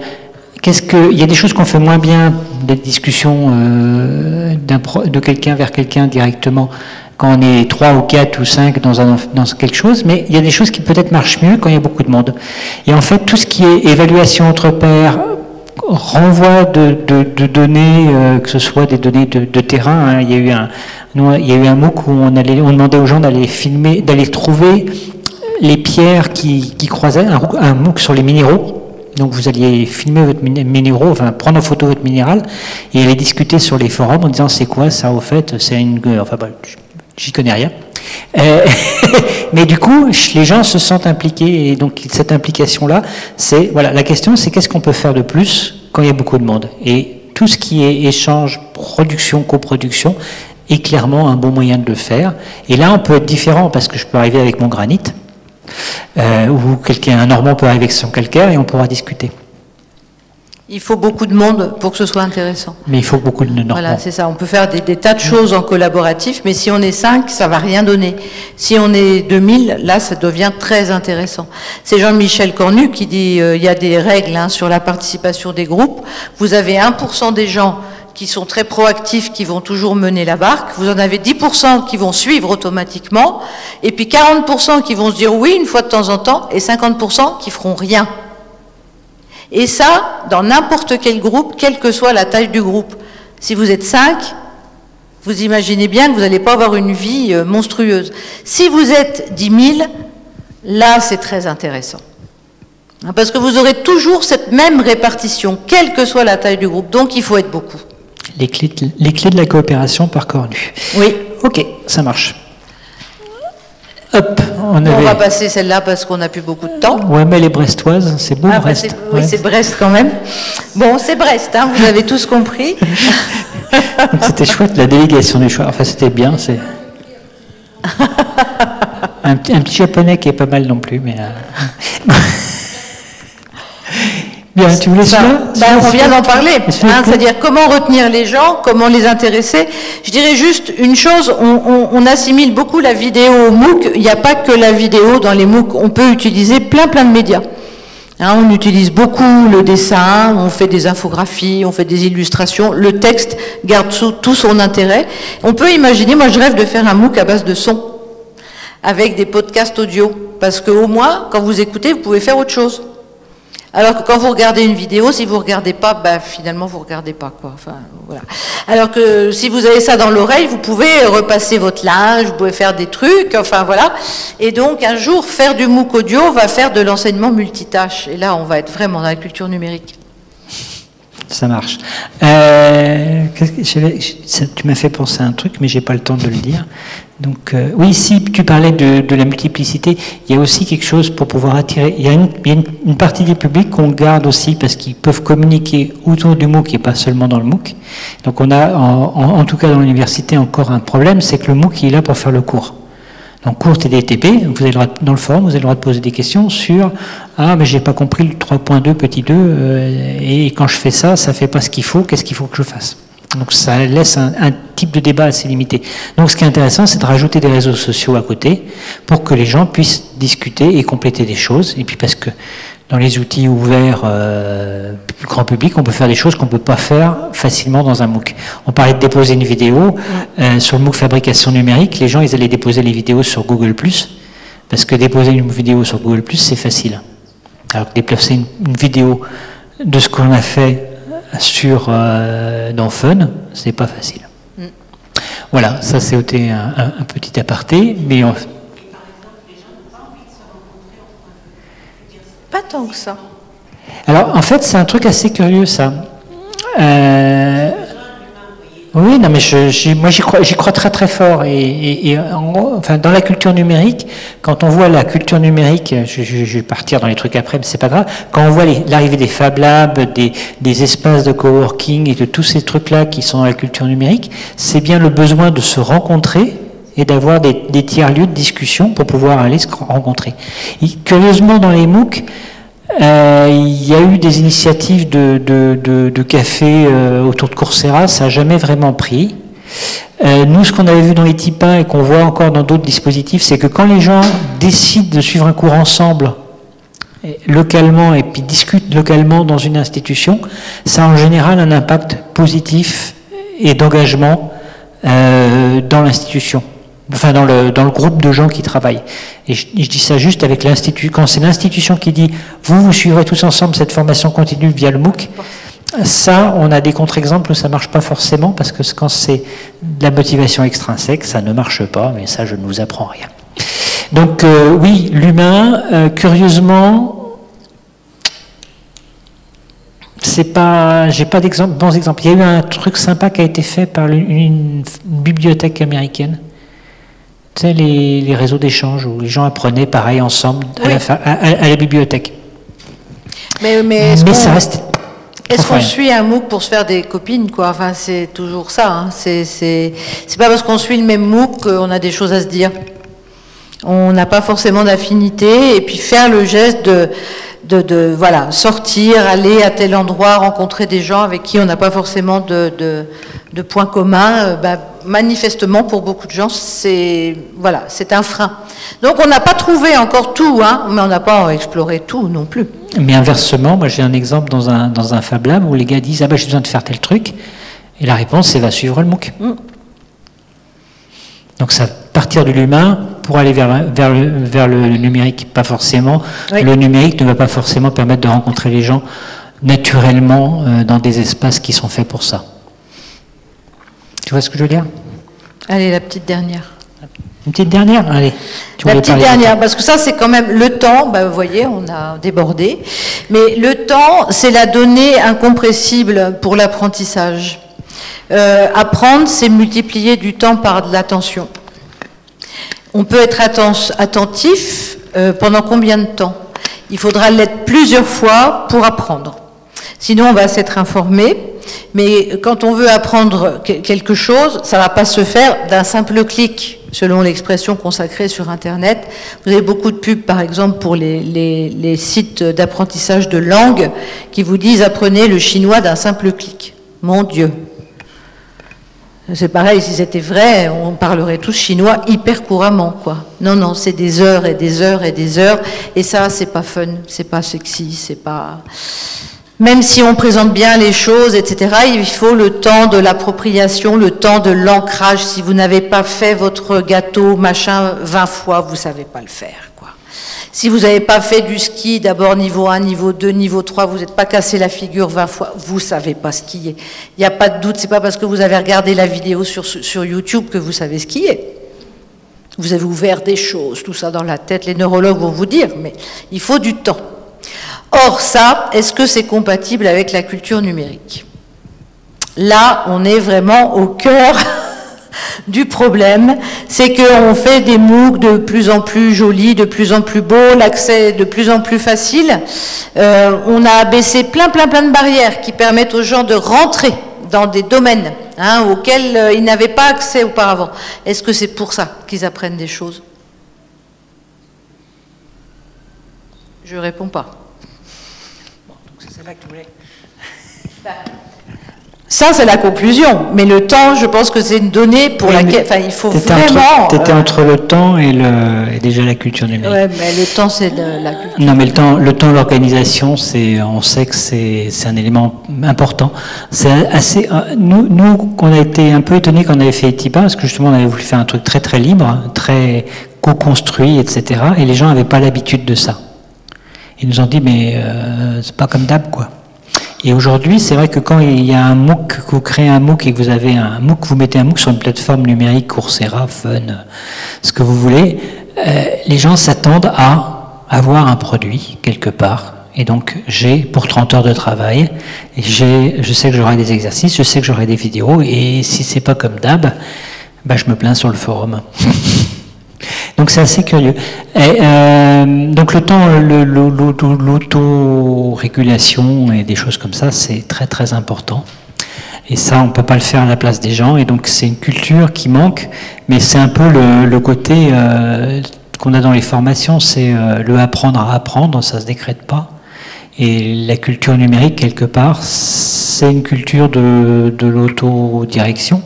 il y a des choses qu'on fait moins bien, des discussions de quelqu'un vers quelqu'un directement, quand on est 3 ou 4 ou 5 dans quelque chose, mais il y a des choses qui peut-être marchent mieux quand il y a beaucoup de monde. Et en fait, tout ce qui est évaluation entre pairs, renvoi de données, que ce soit des données de terrain, hein, il y a eu un MOOC où on demandait aux gens d'aller filmer, d'aller trouver les pierres qui croisaient, un MOOC sur les minéraux. Donc vous alliez filmer votre minéraux, enfin prendre en photo votre minéral et aller discuter sur les forums en disant c'est quoi ça au fait, c'est une... Enfin bah, j'y connais rien. Mais du coup, les gens se sentent impliqués et donc cette implication-là, c'est... Voilà, la question c'est qu'est-ce qu'on peut faire de plus quand il y a beaucoup de monde? Et tout ce qui est échange, production, coproduction est clairement un bon moyen de le faire. Et là, on peut être différent parce que je peux arriver avec mon granit, ou un Normand peut arriver avec son calcaire et on pourra discuter. Il faut beaucoup de monde pour que ce soit intéressant. Mais il faut beaucoup de Normands. Voilà, c'est ça. On peut faire des tas de choses en collaboratif, mais si on est 5, ça va rien donner. Si on est 2000, là, ça devient très intéressant. C'est Jean-Michel Cornu qui dit il y a des règles sur la participation des groupes. Vous avez 1% des gens qui sont très proactifs, qui vont toujours mener la barque. Vous en avez 10% qui vont suivre automatiquement, et puis 40% qui vont se dire oui une fois de temps en temps, et 50% qui feront rien. Et ça, dans n'importe quel groupe, quelle que soit la taille du groupe. Si vous êtes 5, vous imaginez bien que vous n'allez pas avoir une vie monstrueuse. Si vous êtes 10 000, là c'est très intéressant. Parce que vous aurez toujours cette même répartition, quelle que soit la taille du groupe. Donc il faut être beaucoup. Les clés de la coopération par Cornu. Oui. Ok, ça marche. Hop, on va passer celle-là parce qu'on n'a plus beaucoup de temps. Ouais, mais les brestoises, c'est beau, Brest. Oui, c'est Brest quand même. Bon, c'est Brest, hein, vous avez tous compris. C'était chouette, la délégation du choix. Enfin, c'était bien. C'est un petit japonais qui est pas mal non plus, mais... Bien, tu voulais ça on vient d'en parler, c'est-à-dire comment retenir les gens, comment les intéresser. Je dirais juste une chose, on assimile beaucoup la vidéo au MOOC, il n'y a pas que la vidéo dans les MOOC, on peut utiliser plein de médias. Hein, on utilise beaucoup le dessin, on fait des infographies, on fait des illustrations. Le texte garde tout son intérêt. On peut imaginer, moi je rêve de faire un MOOC à base de son, avec des podcasts audio, parce qu'au moins, quand vous écoutez, vous pouvez faire autre chose. Alors que quand vous regardez une vidéo, si vous regardez pas, ben, finalement vous regardez pas, quoi. Enfin, voilà. Alors que si vous avez ça dans l'oreille, vous pouvez repasser votre linge, vous pouvez faire des trucs, enfin voilà. Et donc un jour, faire du MOOC audio va faire de l'enseignement multitâche. Et là, on va être vraiment dans la culture numérique. Ça marche. Tu m'as fait penser à un truc, mais j'ai pas le temps de le dire. Donc, oui, si tu parlais de la multiplicité, il y a aussi quelque chose pour pouvoir attirer. Il y a une partie des publics qu'on garde aussi parce qu'ils peuvent communiquer autour du MOOC et pas seulement dans le MOOC. Donc, on a, en tout cas dans l'université, encore un problème, c'est que le MOOC il est là pour faire le cours. Donc, cours TDTP, vous avez le droit, dans le forum, vous avez le droit de poser des questions sur « Ah, mais j'ai pas compris le 3.2, petit 2, et quand je fais ça, ça fait pas ce qu'il faut, qu'est-ce qu'il faut que je fasse ?» Donc, ça laisse un type de débat assez limité. Donc, ce qui est intéressant, c'est de rajouter des réseaux sociaux à côté pour que les gens puissent discuter et compléter des choses. Et puis, parce que dans les outils ouverts grand public, on peut faire des choses qu'on ne peut pas faire facilement dans un MOOC. On parlait de déposer une vidéo. Sur le MOOC fabrication numérique, les gens, ils allaient déposer les vidéos sur Google+, parce que déposer une vidéo sur Google+, c'est facile. Alors que déplacer une vidéo de ce qu'on a fait dans Fun, c'est pas facile. Voilà, ça c'était un petit aparté, mais pas tant que ça. Alors, en fait, c'est un truc assez curieux, ça. Oui, non, mais moi j'y crois très très fort. Enfin, dans la culture numérique, quand on voit la culture numérique, je vais partir dans les trucs après, mais c'est pas grave. Quand on voit l'arrivée des Fab Labs, des espaces de coworking et de tous ces trucs-là qui sont dans la culture numérique, c'est bien le besoin de se rencontrer et d'avoir des tiers-lieux de discussion pour pouvoir aller se rencontrer. Et curieusement, dans les MOOC, il y a eu des initiatives de café autour de Coursera, ça n'a jamais vraiment pris. Nous, ce qu'on avait vu dans les TIPA et qu'on voit encore dans d'autres dispositifs, c'est que quand les gens décident de suivre un cours ensemble, localement, et puis discutent localement dans une institution, ça a en général un impact positif et d'engagement dans l'institution. Enfin, dans le groupe de gens qui travaillent. Et je dis ça juste avec l'institut. Quand c'est l'institution qui dit « vous suivrez tous ensemble cette formation continue via le MOOC », ça, on a des contre-exemples où ça ne marche pas forcément, parce que quand c'est de la motivation extrinsèque, ça ne marche pas, mais ça, je ne vous apprends rien. Donc, oui, l'humain, curieusement, c'est pas, j'ai pas bons exemples. Il y a eu un truc sympa qui a été fait par une bibliothèque américaine. Tu sais, les réseaux d'échange où les gens apprenaient pareil ensemble à la bibliothèque. Mais ça reste. Est-ce qu'on suit un MOOC pour se faire des copines, quoi? Enfin, c'est toujours ça. Hein. C'est pas parce qu'on suit le même MOOC qu'on a des choses à se dire. On n'a pas forcément d'affinité. Et puis faire le geste voilà, sortir, aller à tel endroit, rencontrer des gens avec qui on n'a pas forcément de points communs, manifestement pour beaucoup de gens, c'est un frein. Donc on n'a pas trouvé encore tout, hein, mais on n'a pas exploré tout non plus. Mais inversement, moi j'ai un exemple dans un Fab Lab où les gars disent « Ah ben j'ai besoin de faire tel truc », et la réponse c'est « Va suivre le MOOC ». Donc ça partir de l'humain pour aller vers le numérique, pas forcément. Oui. Le numérique ne va pas forcément permettre de rencontrer les gens naturellement dans des espaces qui sont faits pour ça. Tu vois ce que je veux dire? Allez, la petite dernière. Une petite dernière? Allez. La petite dernière, parce que ça c'est quand même le temps, vous voyez, on a débordé, mais le temps c'est la donnée incompressible pour l'apprentissage. Apprendre, c'est multiplier du temps par de l'attention. On peut être attentif pendant combien de temps? Il faudra l'être plusieurs fois pour apprendre. Sinon, on va s'être informé. Mais quand on veut apprendre quelque chose, ça ne va pas se faire d'un simple clic, selon l'expression consacrée sur Internet. Vous avez beaucoup de pubs, par exemple, pour les sites d'apprentissage de langue qui vous disent « Apprenez le chinois d'un simple clic ». Mon Dieu! C'est pareil, si c'était vrai, on parlerait tous chinois hyper couramment, quoi. Non, non, c'est des heures et des heures et des heures, et ça, c'est pas fun, c'est pas sexy, c'est pas... Même si on présente bien les choses, etc., il faut le temps de l'appropriation, le temps de l'ancrage. Si vous n'avez pas fait votre gâteau, machin, 20 fois, vous savez pas le faire, quoi. Si vous n'avez pas fait du ski, d'abord niveau 1, niveau 2, niveau 3, vous n'êtes pas cassé la figure 20 fois, vous savez pas skier. Il n'y a pas de doute, c'est pas parce que vous avez regardé la vidéo sur YouTube que vous savez skier. Vous avez ouvert des choses, tout ça dans la tête, les neurologues vont vous dire, mais il faut du temps. Or ça, est-ce que c'est compatible avec la culture numérique? Là, on est vraiment au cœur du problème, c'est qu'on fait des MOOC de plus en plus jolis, de plus en plus beaux, l'accès est de plus en plus facile. On a abaissé plein de barrières qui permettent aux gens de rentrer dans des domaines auxquels ils n'avaient pas accès auparavant. Est-ce que c'est pour ça qu'ils apprennent des choses? Je ne réponds pas. Bon, donc c'est là que tu voulais. Ça, c'est la conclusion. Mais le temps, je pense que c'est une donnée pour laquelle... Enfin, il faut vraiment... Tu étais entre le temps et déjà la culture numérique. Oui, mais le temps, c'est la culture. Non, mais le temps, l'organisation, on sait que c'est un élément important. C'est assez... Nous, on a été un peu étonnés quand on avait fait Etipa, parce que justement, on avait voulu faire un truc très libre, très co-construit, etc. Et les gens n'avaient pas l'habitude de ça. Ils nous ont dit, mais c'est pas comme d'hab, quoi. Et aujourd'hui, c'est vrai que quand il y a un MOOC, que vous créez un MOOC et que vous avez un MOOC, vous mettez un MOOC sur une plateforme numérique, Coursera, Fun, ce que vous voulez, les gens s'attendent à avoir un produit quelque part. Et donc, j'ai pour 30 heures de travail, et je sais que j'aurai des exercices, je sais que j'aurai des vidéos, et si c'est pas comme d'hab, bah, je me plains sur le forum. Donc c'est assez curieux. Et, donc le temps, l'autorégulation et des choses comme ça, c'est très important. Et ça, on ne peut pas le faire à la place des gens. Et donc c'est une culture qui manque, mais c'est un peu le côté qu'on a dans les formations, c'est le apprendre à apprendre, ça ne se décrète pas. Et la culture numérique, quelque part, c'est une culture de l'autodirection.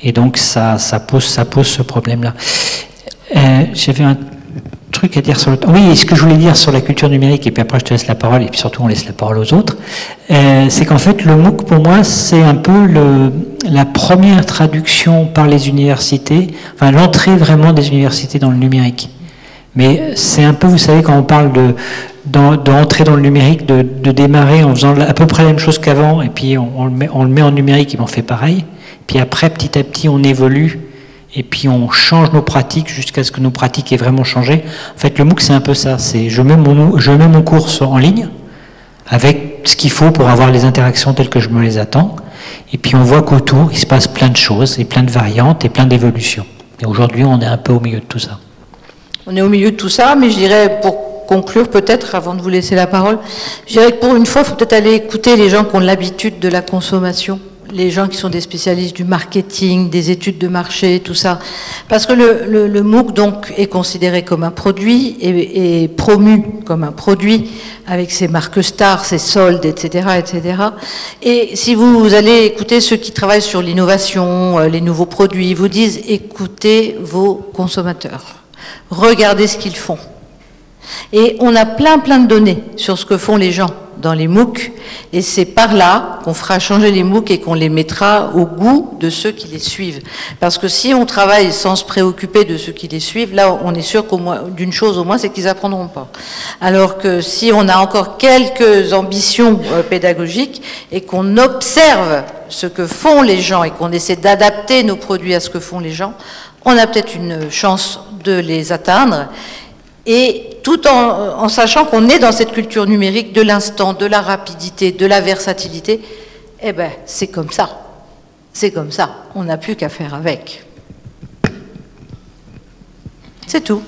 Et donc ça pose ce problème-là. J'avais un truc à dire sur le temps. Oui, ce que je voulais dire sur la culture numérique, et puis après je te laisse la parole, et puis surtout on laisse la parole aux autres, c'est qu'en fait le MOOC pour moi c'est un peu la première traduction par les universités, enfin l'entrée vraiment des universités dans le numérique. Mais c'est un peu, vous savez, quand on parle d'entrer dans le numérique, de démarrer en faisant à peu près la même chose qu'avant, et puis on le met en numérique et on fait pareil, puis après petit à petit on évolue, et puis on change nos pratiques jusqu'à ce que nos pratiques aient vraiment changé. En fait, le MOOC, c'est un peu ça. C'est je mets mon cours en ligne avec ce qu'il faut pour avoir les interactions telles que je me les attends. Et puis on voit qu'autour, il se passe plein de choses, et plein de variantes, et plein d'évolutions. Et aujourd'hui, on est un peu au milieu de tout ça. On est au milieu de tout ça, mais je dirais, pour conclure peut-être, avant de vous laisser la parole, je dirais que pour une fois, il faut peut-être aller écouter les gens qui ont l'habitude de la consommation. Les gens qui sont des spécialistes du marketing, des études de marché, tout ça. Parce que le MOOC donc est considéré comme un produit et promu comme un produit avec ses marques stars, ses soldes, etc., etc. Et si vous allez écouter ceux qui travaillent sur l'innovation, les nouveaux produits, ils vous disent écoutez vos consommateurs, regardez ce qu'ils font. Et on a plein de données sur ce que font les gens dans les MOOC, et c'est par là qu'on fera changer les MOOC et qu'on les mettra au goût de ceux qui les suivent. Parce que si on travaille sans se préoccuper de ceux qui les suivent, là on est sûr qu'au moins d'une chose au moins, c'est qu'ils apprendront pas. Alors que si on a encore quelques ambitions pédagogiques et qu'on observe ce que font les gens et qu'on essaie d'adapter nos produits à ce que font les gens, on a peut-être une chance de les atteindre. Et tout en sachant qu'on est dans cette culture numérique de l'instant, de la rapidité, de la versatilité, eh ben c'est comme ça. C'est comme ça. On n'a plus qu'à faire avec. C'est tout.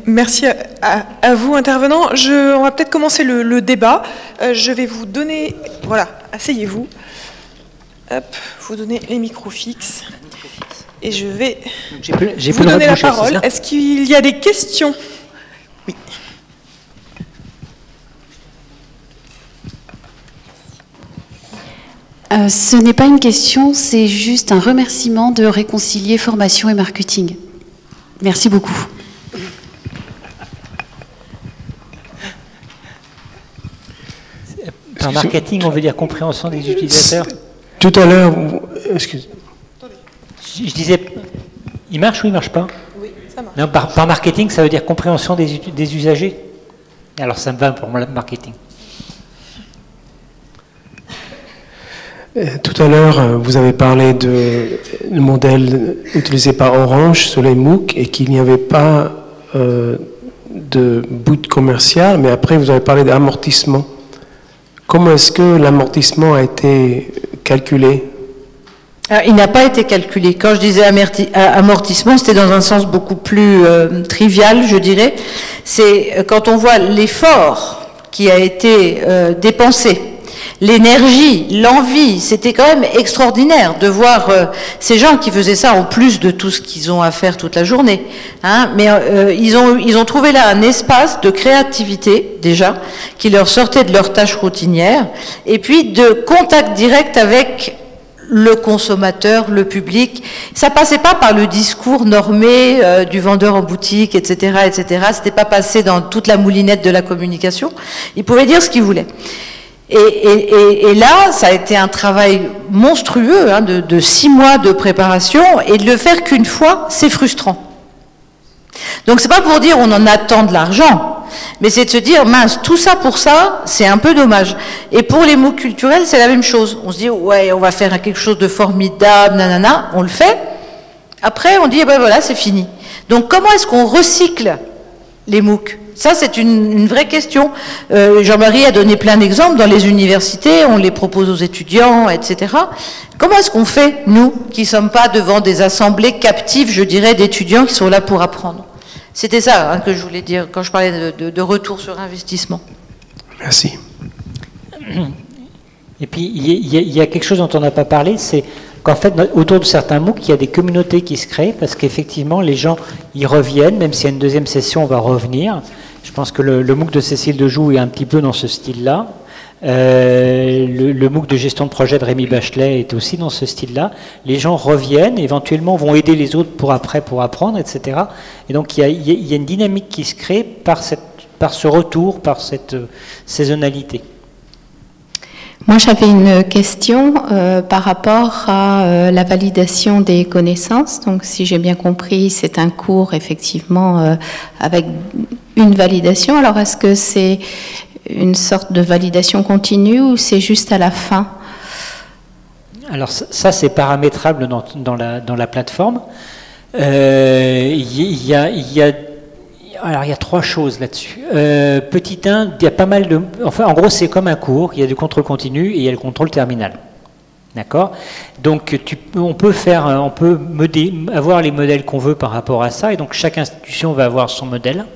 Merci à vous, intervenants. On va peut-être commencer le débat. Je vais vous donner... Voilà, asseyez-vous. Hop, vous donnez les micros fixes. Et je vais vous donner la parole. Est-ce qu'il y a des questions Oui. Ce n'est pas une question, c'est juste un remerciement de réconcilier formation et marketing. Merci beaucoup. Par marketing, on veut dire compréhension des utilisateurs. Tout à l'heure, excusez. Je disais, il marche ou il ne marche pas? Oui, ça marche. Non, par marketing, ça veut dire compréhension des usagers. Alors ça me va pour le marketing. Tout à l'heure, vous avez parlé du modèle utilisé par Orange sur les MOOC et qu'il n'y avait pas de but commercial, mais après vous avez parlé d'amortissement. Comment est-ce que l'amortissement a été calculé? Alors, il n'a pas été calculé. Quand je disais amortissement, c'était dans un sens beaucoup plus trivial, je dirais. C'est quand on voit l'effort qui a été dépensé, l'énergie, l'envie, c'était quand même extraordinaire de voir ces gens qui faisaient ça en plus de tout ce qu'ils ont à faire toute la journée. Hein, mais ils ont trouvé là un espace de créativité, déjà, qui leur sortait de leurs tâches routinières, et puis de contact direct avec le consommateur, le public. Ça passait pas par le discours normé du vendeur en boutique, etc., etc. C'était pas passé dans toute la moulinette de la communication. Ils pouvaient dire ce qu'ils voulaient. Et là, ça a été un travail monstrueux, hein, de 6 mois de préparation, et de le faire qu'une fois, c'est frustrant. Donc c'est pas pour dire on en attend de l'argent, mais c'est de se dire mince, tout ça pour ça, c'est un peu dommage. Et pour les MOOC culturels, c'est la même chose. On se dit ouais, on va faire quelque chose de formidable, nanana, on le fait. Après, on dit eh ben voilà, c'est fini. Donc comment est-ce qu'on recycle les MOOC? Ça, c'est une vraie question. Jean-Marie a donné plein d'exemples dans les universités, on les propose aux étudiants, etc. Comment est-ce qu'on fait, nous, qui ne sommes pas devant des assemblées captives, je dirais, d'étudiants qui sont là pour apprendre? C'était ça hein, que je voulais dire quand je parlais de retour sur investissement. Merci. Et puis, il y a quelque chose dont on n'a pas parlé, c'est qu'en fait, autour de certains MOOC, il y a des communautés qui se créent, parce qu'effectivement, les gens y reviennent, même s'il y a une deuxième session, on va revenir. Je pense que le MOOC de Cécile Dejoux est un petit peu dans ce style-là. Le MOOC de gestion de projet de Rémi Bachelet est aussi dans ce style-là. Les gens reviennent, éventuellement vont aider les autres pour apprendre, etc. Et donc, il y a une dynamique qui se crée par ce retour, par cette saisonnalité. Moi, j'avais une question par rapport à la validation des connaissances. Donc, si j'ai bien compris, c'est un cours, effectivement, avec une validation. Alors, est-ce que c'est une sorte de validation continue ou c'est juste à la fin? Alors, ça, c'est paramétrable dans la plateforme. Alors, il y a 3 choses là-dessus. Petit 1, il y a pas mal de... Enfin, en gros, c'est comme un cours. Il y a du contrôle continu et il y a le contrôle terminal. D'accord? Donc, on peut avoir les modèles qu'on veut par rapport à ça. Et donc, chaque institution va avoir son modèle.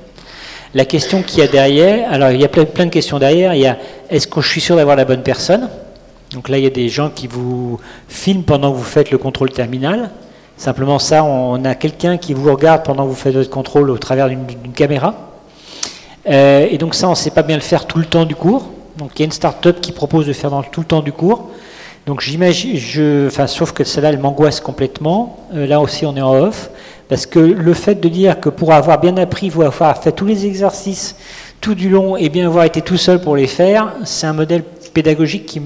La question qu'il y a derrière... Alors, il y a plein de questions derrière. Il y a, est-ce que je suis sûr d'avoir la bonne personne? Donc là, il y a des gens qui vous filment pendant que vous faites le contrôle terminal. Simplement ça, on a quelqu'un qui vous regarde pendant que vous faites votre contrôle au travers d'une caméra. Et donc ça, on ne sait pas bien le faire tout le temps du cours. Donc il y a une start-up qui propose de faire tout le temps du cours. Donc j'imagine, sauf que celle-là, elle m'angoisse complètement. Là aussi, on est en off. Parce que le fait de dire que pour avoir bien appris, il faut avoir fait tous les exercices tout du long et bien avoir été tout seul pour les faire, c'est un modèle pédagogique qui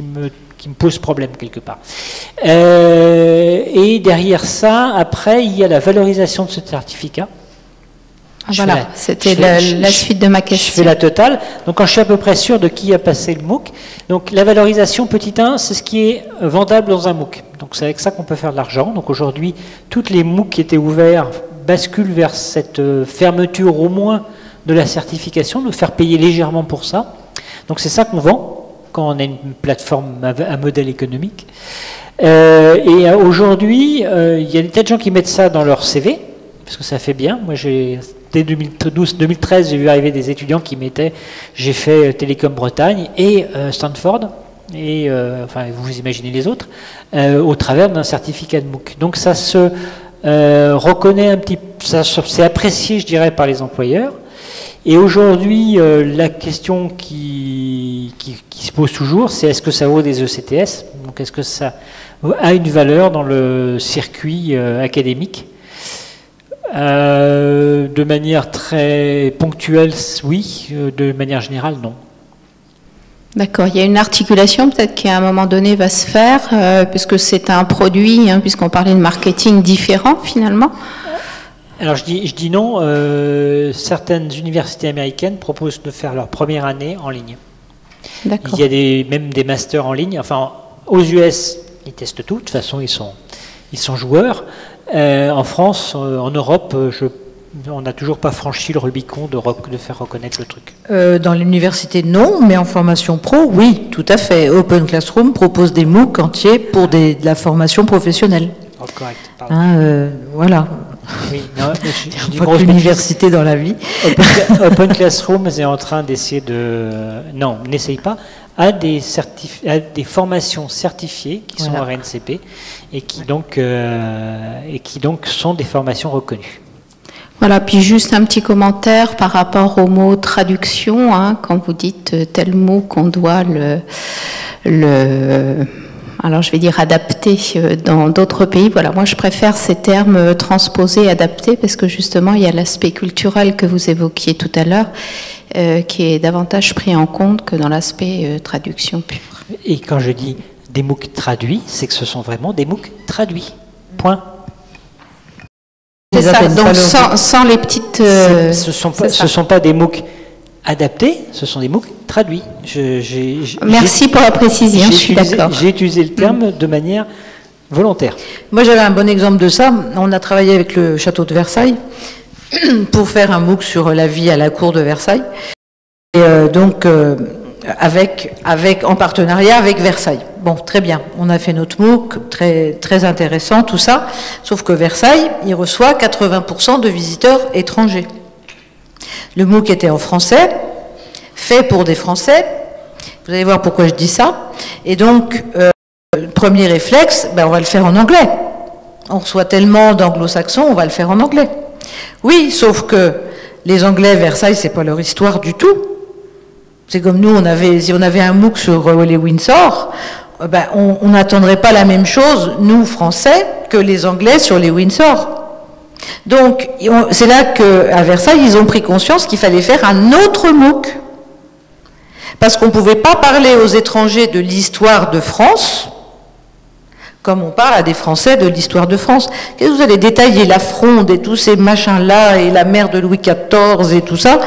me pose problème quelque part. Et derrière ça, après, il y a la valorisation de ce certificat. Voilà, c'était la suite de ma question. Je fais la totale. Donc, quand je suis à peu près sûr de qui a passé le MOOC, donc la valorisation, petit 1, c'est ce qui est vendable dans un MOOC. Donc, c'est avec ça qu'on peut faire de l'argent. Donc, aujourd'hui, toutes les MOOC qui étaient ouverts basculent vers cette fermeture au moins de la certification, de faire payer légèrement pour ça. Donc, c'est ça qu'on vend quand on a une plateforme à modèle économique. Et aujourd'hui, il y a des tas de gens qui mettent ça dans leur CV, parce que ça fait bien. Moi, dès 2013, j'ai vu arriver des étudiants qui mettaient « j'ai fait Télécom Bretagne et Stanford », et enfin, vous imaginez les autres, au travers d'un certificat de MOOC. Donc ça se reconnaît un petit peu, c'est apprécié, je dirais, par les employeurs. Et aujourd'hui, la question qui se pose toujours, c'est est-ce que ça vaut des ECTS? Donc est-ce que ça a une valeur dans le circuit académique? De manière très ponctuelle, oui. De manière générale, non. D'accord. Il y a une articulation peut-être qui à un moment donné va se faire, puisque c'est un produit, hein, puisqu'on parlait de marketing différent finalement. Alors je dis non. Certaines universités américaines proposent de faire leur première année en ligne. D'accord. Il y a même des masters en ligne. Enfin, aux US, ils testent tout. De toute façon, ils sont joueurs. En France, en Europe, on n'a toujours pas franchi le Rubicon de faire reconnaître le truc. Dans l'université, non, mais en formation pro, oui, tout à fait. Open Classroom propose des MOOC entiers pour de la formation professionnelle. Oh, correct. Voilà. Oui, non, je dis pas que l'université dans la vie. Open Classroom est en train d'essayer de... Non, n'essaye pas. A des formations certifiées qui sont RNCP et qui donc sont des formations reconnues. Voilà, puis juste un petit commentaire par rapport au mot traduction, hein, quand vous dites tel mot qu'on doit alors je vais dire adapter dans d'autres pays. Voilà, moi je préfère ces termes transposés, adaptés, parce que justement il y a l'aspect culturel que vous évoquiez tout à l'heure, qui est davantage pris en compte que dans l'aspect traduction pure. Et quand je dis des MOOC traduits, c'est que ce sont vraiment des MOOC traduits. Point. C'est ça, donc sans les petites... Ce sont pas des MOOC adaptés, ce sont des MOOC traduits. Merci pour la précision, je suis d'accord. J'ai utilisé le terme de manière volontaire. Moi j'avais un bon exemple de ça. On a travaillé avec le château de Versailles pour faire un MOOC sur la vie à la cour de Versailles. Et en partenariat avec Versailles. Bon, très bien. On a fait notre MOOC, très, très intéressant, tout ça. Sauf que Versailles, il reçoit 80% de visiteurs étrangers. Le MOOC était en français, fait pour des Français. Vous allez voir pourquoi je dis ça. Et donc, premier réflexe, on va le faire en anglais. On reçoit tellement d'anglo-saxons, on va le faire en anglais. Oui, sauf que les Anglais, Versailles, c'est pas leur histoire du tout. C'est comme nous, si on avait un MOOC sur les Windsor, on n'attendrait pas la même chose, nous, Français, que les Anglais sur les Windsor. Donc, c'est là qu'à Versailles, ils ont pris conscience qu'il fallait faire un autre MOOC. Parce qu'on ne pouvait pas parler aux étrangers de l'histoire de France, comme on parle à des Français de l'histoire de France. Qu'est-ce que vous allez détailler la Fronde et tous ces machins-là, et la mère de Louis XIV et tout ça,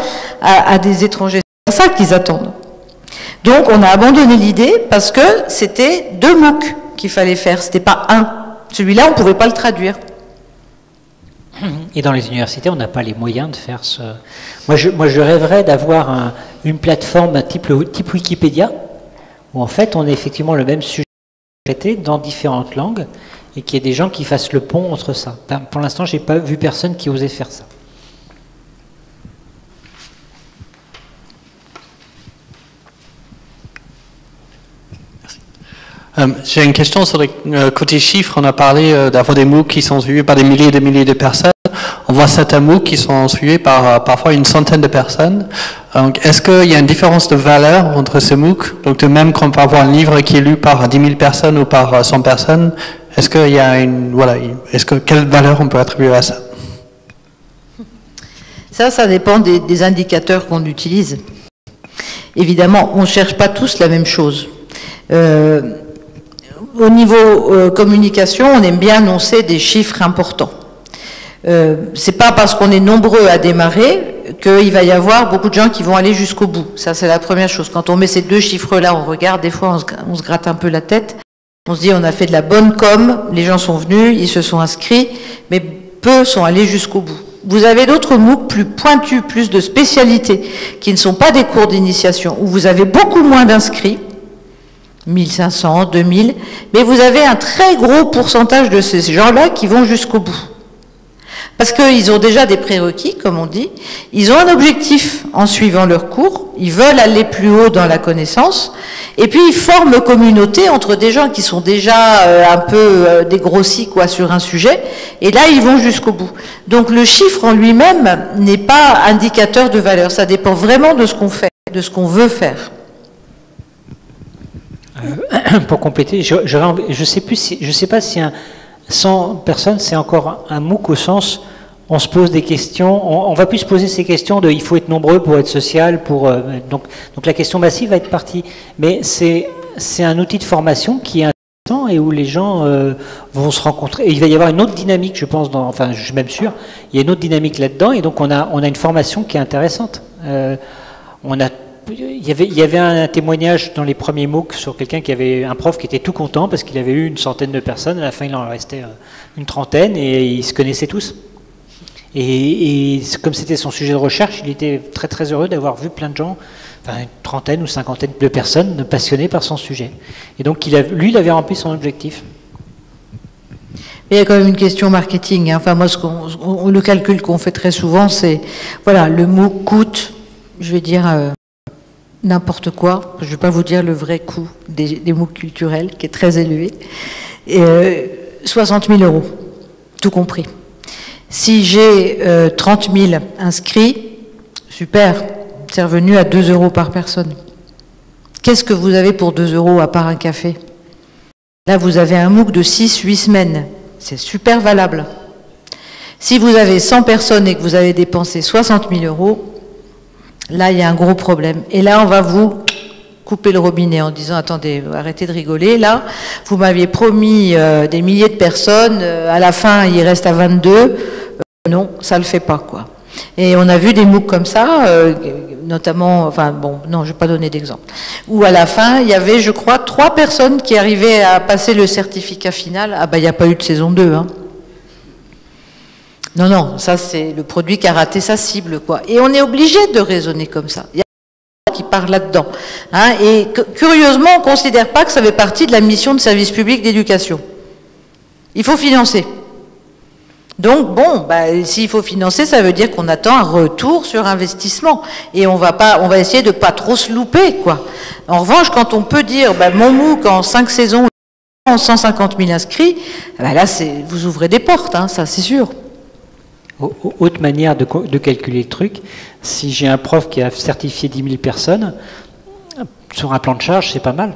à des étrangers? C'est ça qu'ils attendent. Donc, on a abandonné l'idée parce que c'était 2 MOOC qu'il fallait faire, c'était pas un. Celui-là, on ne pouvait pas le traduire. Et dans les universités, on n'a pas les moyens de faire ce... Moi, je rêverais d'avoir une plateforme type Wikipédia, où en fait, on a effectivement le même sujet traité dans différentes langues, et qu'il y ait des gens qui fassent le pont entre ça. Pour l'instant, je n'ai pas vu personne qui osait faire ça. J'ai une question sur le côté chiffres. On a parlé d'avoir des MOOC qui sont suivis par des milliers de personnes. On voit certains MOOC qui sont suivis par parfois une centaine de personnes. Donc, est-ce qu'il y a une différence de valeur entre ces MOOC? Donc, de même qu'on peut avoir un livre qui est lu par 10 000 personnes ou par 100 personnes, est-ce qu'il y a quelle valeur on peut attribuer à ça? Ça dépend des indicateurs qu'on utilise. Évidemment, on ne cherche pas tous la même chose. Au niveau communication, on aime bien annoncer des chiffres importants. C'est pas parce qu'on est nombreux à démarrer qu'il va y avoir beaucoup de gens qui vont aller jusqu'au bout. Ça, c'est la première chose. Quand on met ces 2 chiffres-là, on regarde, des fois, on se gratte un peu la tête. On se dit, on a fait de la bonne com, les gens sont venus, ils se sont inscrits, mais peu sont allés jusqu'au bout. Vous avez d'autres MOOC plus pointus, plus de spécialités, qui ne sont pas des cours d'initiation, où vous avez beaucoup moins d'inscrits, 1500, 2000, mais vous avez un très gros pourcentage de ces gens-là qui vont jusqu'au bout. Parce qu'ils ont déjà des prérequis, comme on dit. Ils ont un objectif en suivant leur cours. Ils veulent aller plus haut dans la connaissance. Et puis, ils forment communauté entre des gens qui sont déjà un peu dégrossis quoi, sur un sujet. Et là, ils vont jusqu'au bout. Donc, le chiffre en lui-même n'est pas indicateur de valeur. Ça dépend vraiment de ce qu'on fait, de ce qu'on veut faire. Pour compléter, je sais pas si 100 personnes, c'est encore un MOOC au sens, on se pose des questions, on va plus se poser ces questions de il faut être nombreux pour être social, donc la question massive va être partie. Mais c'est un outil de formation qui est intéressant et où les gens vont se rencontrer. Et il va y avoir une autre dynamique, je pense, enfin je suis même sûr, il y a une autre dynamique là-dedans et donc on a une formation qui est intéressante. Il y avait un témoignage dans les premiers MOOC sur quelqu'un qui avait un prof qui était tout content parce qu'il avait eu une centaine de personnes, à la fin il en restait une trentaine et ils se connaissaient tous. Et comme c'était son sujet de recherche, il était très très heureux d'avoir vu plein de gens, enfin une trentaine ou cinquantaine de personnes passionnées par son sujet. Et donc lui, il avait rempli son objectif. Il y a quand même une question marketing. Hein. Enfin moi, le calcul qu'on fait très souvent, c'est voilà, le MOOC coûte, je vais dire n'importe quoi. Je ne vais pas vous dire le vrai coût des MOOC culturels, qui est très élevé. 60 000 €, tout compris. Si j'ai 30 000 inscrits, super, c'est revenu à 2 € par personne. Qu'est-ce que vous avez pour 2 € à part un café? Là, vous avez un MOOC de 6-8 semaines. C'est super valable. Si vous avez 100 personnes et que vous avez dépensé 60 000 €, là, il y a un gros problème. Et là, on va vous couper le robinet en disant « Attendez, arrêtez de rigoler. Là, vous m'aviez promis des milliers de personnes. À la fin, il reste à 22. Non, ça ne le fait pas, quoi. » Et on a vu des MOOC comme ça, notamment, enfin bon, non, je ne vais pas donner d'exemple, où à la fin, il y avait, je crois, 3 personnes qui arrivaient à passer le certificat final. Ah ben, il n'y a pas eu de saison 2, hein. Non, non, ça c'est le produit qui a raté sa cible, quoi. Et on est obligé de raisonner comme ça. Il y a des gens qui parlent là-dedans. Hein, et curieusement, on ne considère pas que ça fait partie de la mission de service public d'éducation. Il faut financer. Donc, bon, bah, s'il faut financer, ça veut dire qu'on attend un retour sur investissement. Et on va essayer de ne pas trop se louper, quoi. En revanche, quand on peut dire, bah, mon MOOC en 5 saisons, en 150 000 inscrits, bah, là, vous ouvrez des portes, hein, ça c'est sûr. Autre manière de calculer le truc, si j'ai un prof qui a certifié 10 000 personnes, sur un plan de charge, c'est pas mal.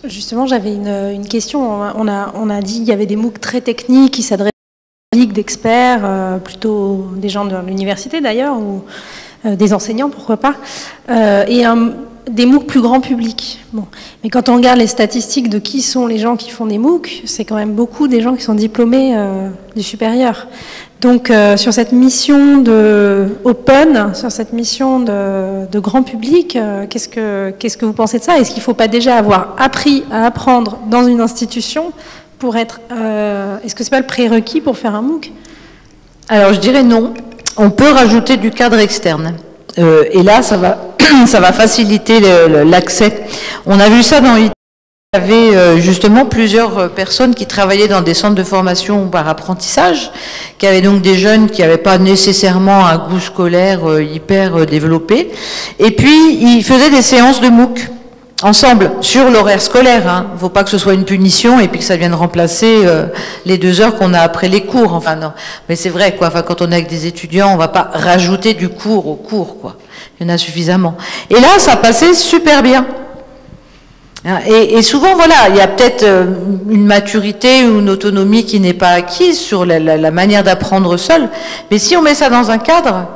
Justement, j'avais une question. On a dit qu'il y avait des MOOC très techniques qui s'adressaient à un public d'experts, plutôt des gens de l'université d'ailleurs, ou des enseignants, pourquoi pas, et des MOOC plus grand public. Bon. Mais quand on regarde les statistiques de qui sont les gens qui font des MOOC, c'est quand même beaucoup des gens qui sont diplômés du supérieur. Donc sur cette mission de open, sur cette mission de grand public, qu'est-ce que vous pensez de ça? Est-ce qu'il ne faut pas déjà avoir appris à apprendre dans une institution pour être... est-ce que ce n'est pas le prérequis pour faire un MOOC? Alors je dirais non. On peut rajouter du cadre externe. Et là, ça va faciliter l'accès. On a vu ça dans l'Italie. Il y avait justement plusieurs personnes qui travaillaient dans des centres de formation par apprentissage, qui avaient donc des jeunes qui n'avaient pas nécessairement un goût scolaire hyper développé. Et puis, ils faisaient des séances de MOOC ensemble, sur l'horaire scolaire. Il ne faut pas que ce soit une punition et puis que ça vienne remplacer les 2 heures qu'on a après les cours. Enfin, non. Mais c'est vrai, quoi. Enfin, quand on est avec des étudiants, on ne va pas rajouter du cours au cours, quoi. Il y en a suffisamment. Et là, ça passait super bien. Et souvent, voilà, il y a peut-être une maturité ou une autonomie qui n'est pas acquise sur la manière d'apprendre seul. Mais si on met ça dans un cadre,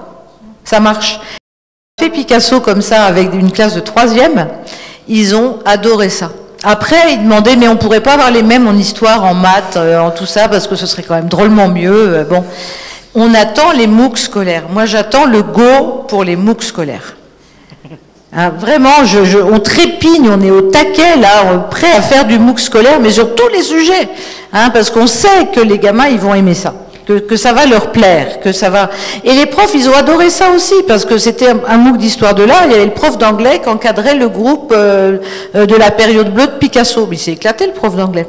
ça marche. J'ai fait Picasso comme ça avec une classe de 3e. Ils ont adoré ça. Après, ils demandaient, mais on ne pourrait pas avoir les mêmes en histoire, en maths, en tout ça, parce que ce serait quand même drôlement mieux. Bon, on attend les MOOC scolaires. Moi, j'attends le go pour les MOOC scolaires. Hein, vraiment, on trépigne, on est au taquet, là, prêt à faire du MOOC scolaire, mais sur tous les sujets. Hein, parce qu'on sait que les gamins, ils vont aimer ça. Que ça va leur plaire, que ça va... Et les profs, ils ont adoré ça aussi, parce que c'était un MOOC d'histoire de l'art, il y avait le prof d'anglais qui encadrait le groupe de la période bleue de Picasso. Mais il s'est éclaté, le prof d'anglais.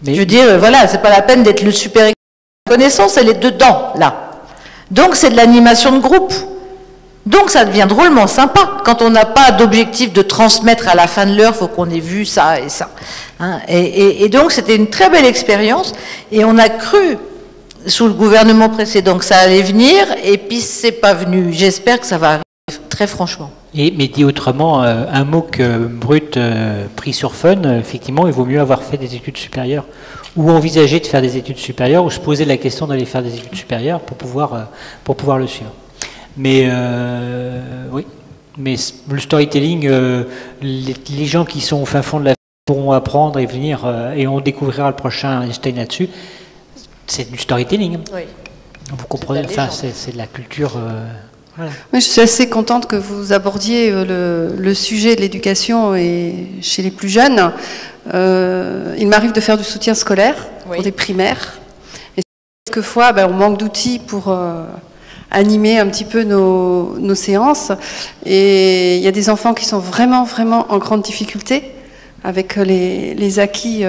Je veux dire, voilà, c'est pas la peine d'être le super connaissance, elle est dedans, là. Donc c'est de l'animation de groupe. Donc ça devient drôlement sympa. Quand on n'a pas d'objectif de transmettre à la fin de l'heure, il faut qu'on ait vu ça et ça. Hein, et donc c'était une très belle expérience. Et on a cru, sous le gouvernement précédent, que ça allait venir, et puis c'est pas venu. J'espère que ça va arriver, très franchement. Mais dit autrement, un MOOC brut pris sur fun, effectivement, il vaut mieux avoir fait des études supérieures, ou envisager de faire des études supérieures, ou se poser la question d'aller faire des études supérieures pour pouvoir le suivre. Mais oui, mais le storytelling, les gens qui sont au fin fond de la pourront apprendre et venir, et on découvrira le prochain Einstein là-dessus. C'est du storytelling. Oui. Vous comprenez, enfin, c'est de la culture. Voilà. Oui, je suis assez contente que vous abordiez le sujet de l'éducation et chez les plus jeunes. Il m'arrive de faire du soutien scolaire pour des primaires. Et quelquefois, on manque d'outils pour animer un petit peu nos séances. Et il y a des enfants qui sont vraiment, vraiment en grande difficulté avec les acquis,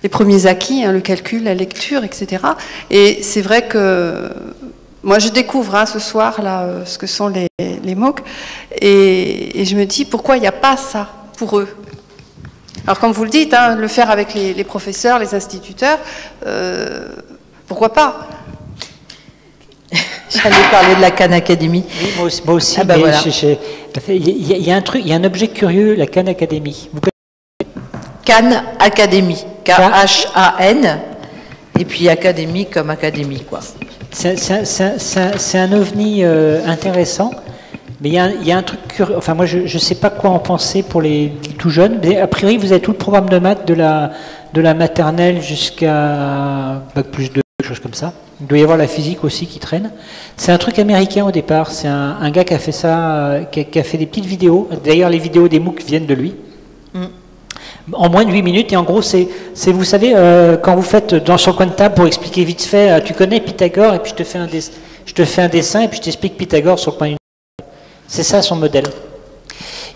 les premiers acquis, le calcul, la lecture, etc. Et c'est vrai que moi, je découvre ce soir là, ce que sont les MOOC, et je me dis pourquoi il n'y a pas ça pour eux. Alors comme vous le dites, le faire avec les professeurs, les instituteurs, pourquoi pas? J'allais parler de la Khan Academy. Oui, moi aussi. Ben voilà. Il y a un truc, il y a un objet curieux, la Khan Academy. Vous Khan Academy, K-H-A-N, et puis Académie comme académie, quoi. C'est un ovni intéressant, mais il y a un truc curieux. Enfin, moi, je ne sais pas quoi en penser pour les tout jeunes. Mais a priori, vous avez tout le programme de maths de la maternelle jusqu'à Bac plus 2, quelque chose comme ça. Il doit y avoir la physique aussi qui traîne. C'est un truc américain au départ. C'est un gars qui a fait ça, qui a fait des petites vidéos. D'ailleurs, les vidéos des MOOC viennent de lui. En moins de 8 minutes, et en gros, c'est vous savez, quand vous faites sur le coin de table pour expliquer vite fait, tu connais Pythagore, et puis je te fais un dessin, et puis je t'explique Pythagore sur le coin d'une table. C'est ça son modèle.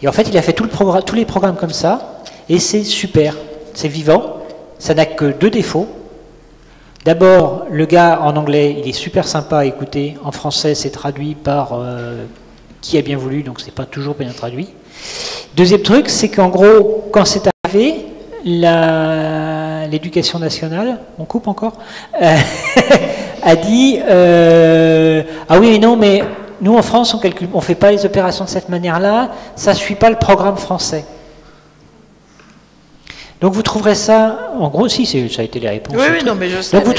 Et en fait, il a fait tous les programmes comme ça, et c'est super, c'est vivant, ça n'a que 2 défauts. D'abord, le gars en anglais, il est super sympa à écouter, en français, c'est traduit par qui a bien voulu, donc c'est pas toujours bien traduit. Deuxième truc, c'est qu'en gros, quand c'est arrivé, l'éducation nationale, on coupe encore, a dit ah oui, non, mais nous en France, on fait pas les opérations de cette manière-là, ça suit pas le programme français. Donc vous trouverez ça, en gros, si, ça a été les réponses. Oui, non, mais je sais. Donc vous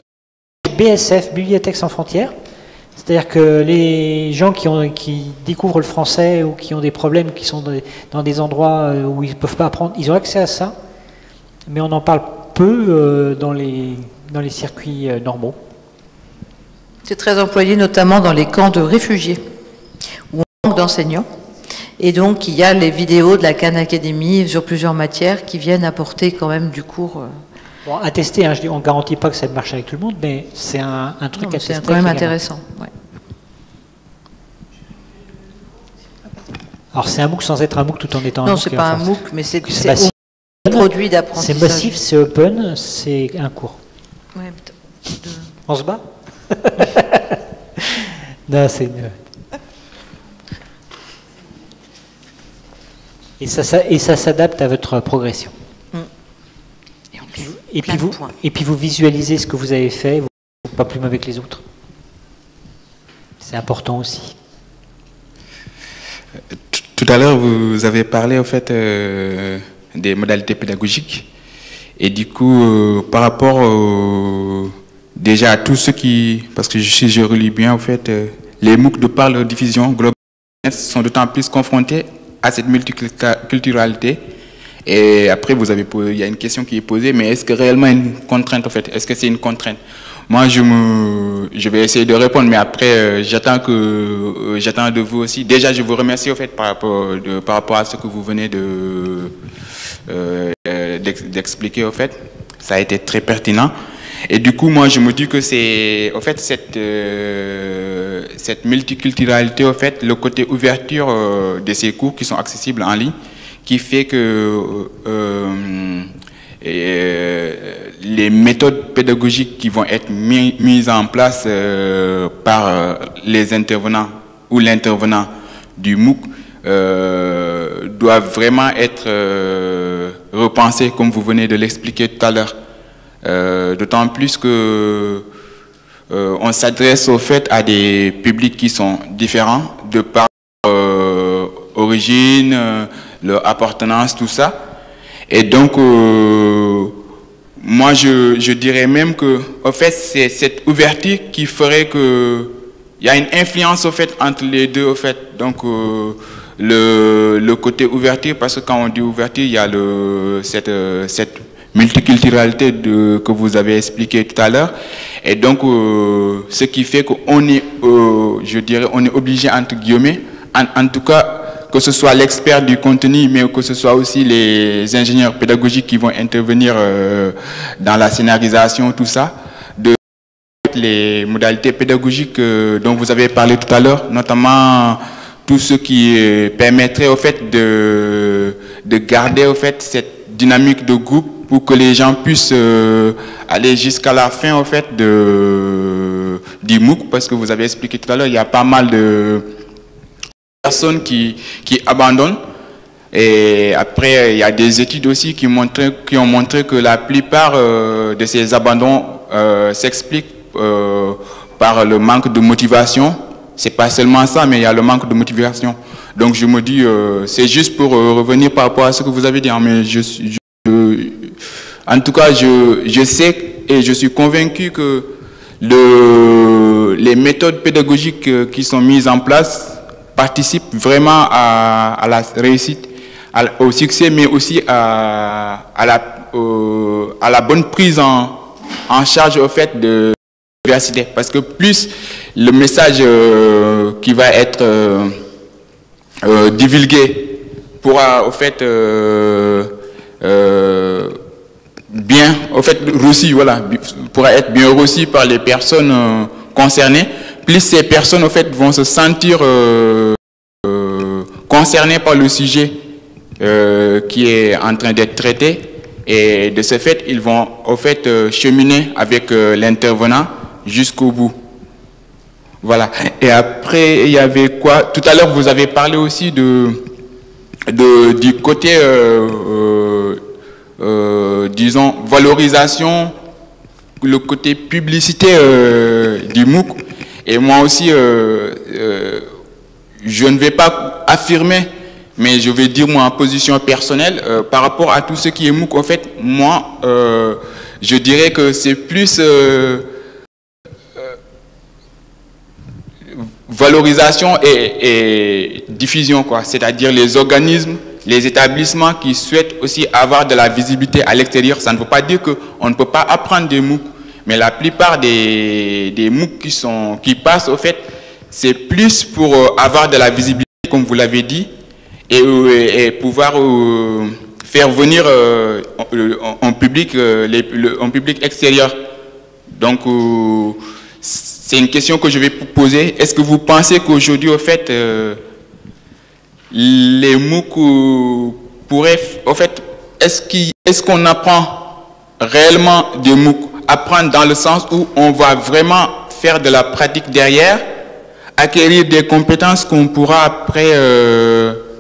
trouverez BSF, Bibliothèque sans frontières. C'est-à-dire que les gens qui découvrent le français ou qui ont des problèmes, qui sont dans des endroits où ils ne peuvent pas apprendre, ils ont accès à ça, mais on en parle peu dans les circuits normaux. C'est très employé notamment dans les camps de réfugiés, où on manque d'enseignants. Et donc il y a les vidéos de la Khan Academy sur plusieurs matières qui viennent apporter quand même du cours. Bon, à tester, hein, on ne garantit pas que ça marche avec tout le monde, mais c'est un truc à tester. C'est quand même intéressant. Ouais. Alors c'est un MOOC sans être un MOOC tout en étant un MOOC. Non, c'est pas un MOOC, mais c'est un produit d'apprentissage. C'est massif, c'est open, c'est un cours. Ouais, on se bat. Non, c'est une... Et ça s'adapte à votre progression. Et puis vous visualisez ce que vous avez fait, vous ne pas plus mauvais que les autres. C'est important aussi. Tout à l'heure, vous avez parlé en fait des modalités pédagogiques. Et du coup, par rapport déjà à tous ceux qui, parce que si je relis bien, en fait, les MOOC de par leur diffusion globale sont d'autant plus confrontés à cette multiculturalité. Et après, il y a une question qui est posée, mais est-ce que réellement une contrainte en fait? Est-ce que c'est une contrainte? Moi, je vais essayer de répondre, mais après, j'attends de vous aussi. Déjà, je vous remercie en fait par rapport à ce que vous venez d'expliquer en fait. Ça a été très pertinent. Et du coup, moi, je me dis que c'est en fait cette multiculturalité, en fait, le côté ouverture de ces cours qui sont accessibles en ligne, qui fait que les méthodes pédagogiques qui vont être mises en place par les intervenants ou l'intervenant du MOOC doivent vraiment être repensées, comme vous venez de l'expliquer tout à l'heure. D'autant plus que on s'adresse au fait à des publics qui sont différents de par origine, leur appartenance, tout ça. Et donc, moi, je dirais même que, au fait, c'est cette ouverture qui ferait que il y a une influence, au fait, entre les deux, au fait. Donc, le côté ouverture, parce que quand on dit ouverture, il y a cette multiculturalité que vous avez expliqué tout à l'heure. Et donc, ce qui fait qu'on est, je dirais, on est obligé, entre guillemets, en tout cas, que ce soit l'expert du contenu, mais que ce soit aussi les ingénieurs pédagogiques qui vont intervenir dans la scénarisation, tout ça, de les modalités pédagogiques dont vous avez parlé tout à l'heure, notamment tout ce qui permettrait au fait de garder au fait cette dynamique de groupe pour que les gens puissent aller jusqu'à la fin au fait du MOOC, parce que vous avez expliqué tout à l'heure, il y a pas mal de personnes qui abandonnent. Et après, il y a des études aussi qui ont montré que la plupart de ces abandons s'expliquent par le manque de motivation. C'est pas seulement ça, mais il y a le manque de motivation. Donc je me dis, c'est juste pour revenir par rapport à ce que vous avez dit. Hein, mais en tout cas, je sais et je suis convaincu que les méthodes pédagogiques qui sont mises en place participent vraiment à la réussite, au succès, mais aussi à la bonne prise en charge au fait de l'université. Parce que plus le message qui va être divulgué pourra au fait bien, au fait reçu, voilà, pourra être bien reçu par les personnes concernées, plus ces personnes au fait vont se sentir concernées par le sujet qui est en train d'être traité, et de ce fait ils vont au fait cheminer avec l'intervenant jusqu'au bout. Voilà. Et après il y avait quoi? Tout à l'heure vous avez parlé aussi du côté disons valorisation, le côté publicité du MOOC. Et moi aussi, je ne vais pas affirmer, mais je vais dire moi en position personnelle, par rapport à tout ce qui est MOOC, en fait, moi, je dirais que c'est plus valorisation et diffusion, quoi. C'est-à-dire les organismes, les établissements qui souhaitent aussi avoir de la visibilité à l'extérieur. Ça ne veut pas dire qu'on ne peut pas apprendre des MOOC. Mais la plupart des MOOC qui passent, au fait, c'est plus pour avoir de la visibilité, comme vous l'avez dit, et pouvoir faire venir en public, en public extérieur. Donc, c'est une question que je vais poser. Est-ce que vous pensez qu'aujourd'hui, au fait, les MOOC pourraient, au fait, est-ce qu'on apprend réellement des MOOC? Apprendre dans le sens où on va vraiment faire de la pratique derrière, acquérir des compétences qu'on pourra après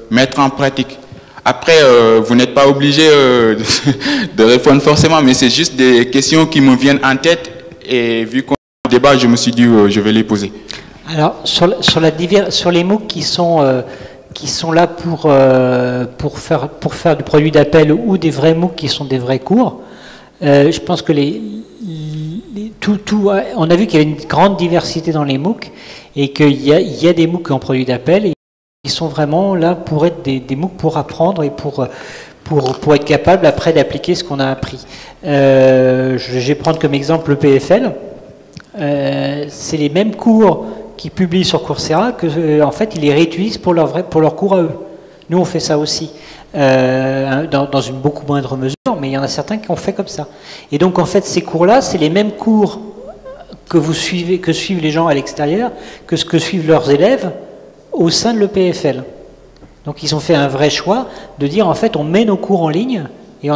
mettre en pratique. Après, vous n'êtes pas obligé de répondre forcément, mais c'est juste des questions qui me viennent en tête, et vu qu'on a un débat, je me suis dit je vais les poser. Alors, sur les MOOC qui sont là pour faire du produit d'appel, ou des vrais MOOC qui sont des vrais cours, je pense que on a vu qu'il y avait une grande diversité dans les MOOC, et qu'il y a des MOOC en produit d'appel, et ils sont vraiment là pour être des MOOC pour apprendre et pour être capable après d'appliquer ce qu'on a appris. Je vais prendre comme exemple le PFL. C'est les mêmes cours qu'ils publient sur Coursera que en fait ils les réutilisent pour leurs cours à eux. Nous on fait ça aussi. Dans une beaucoup moindre mesure, mais il y en a certains qui ont fait comme ça. Et donc en fait ces cours-là, c'est les mêmes cours que suivent les gens à l'extérieur, que ce que suivent leurs élèves au sein de l'EPFL. Donc ils ont fait un vrai choix de dire en fait on met nos cours en ligne et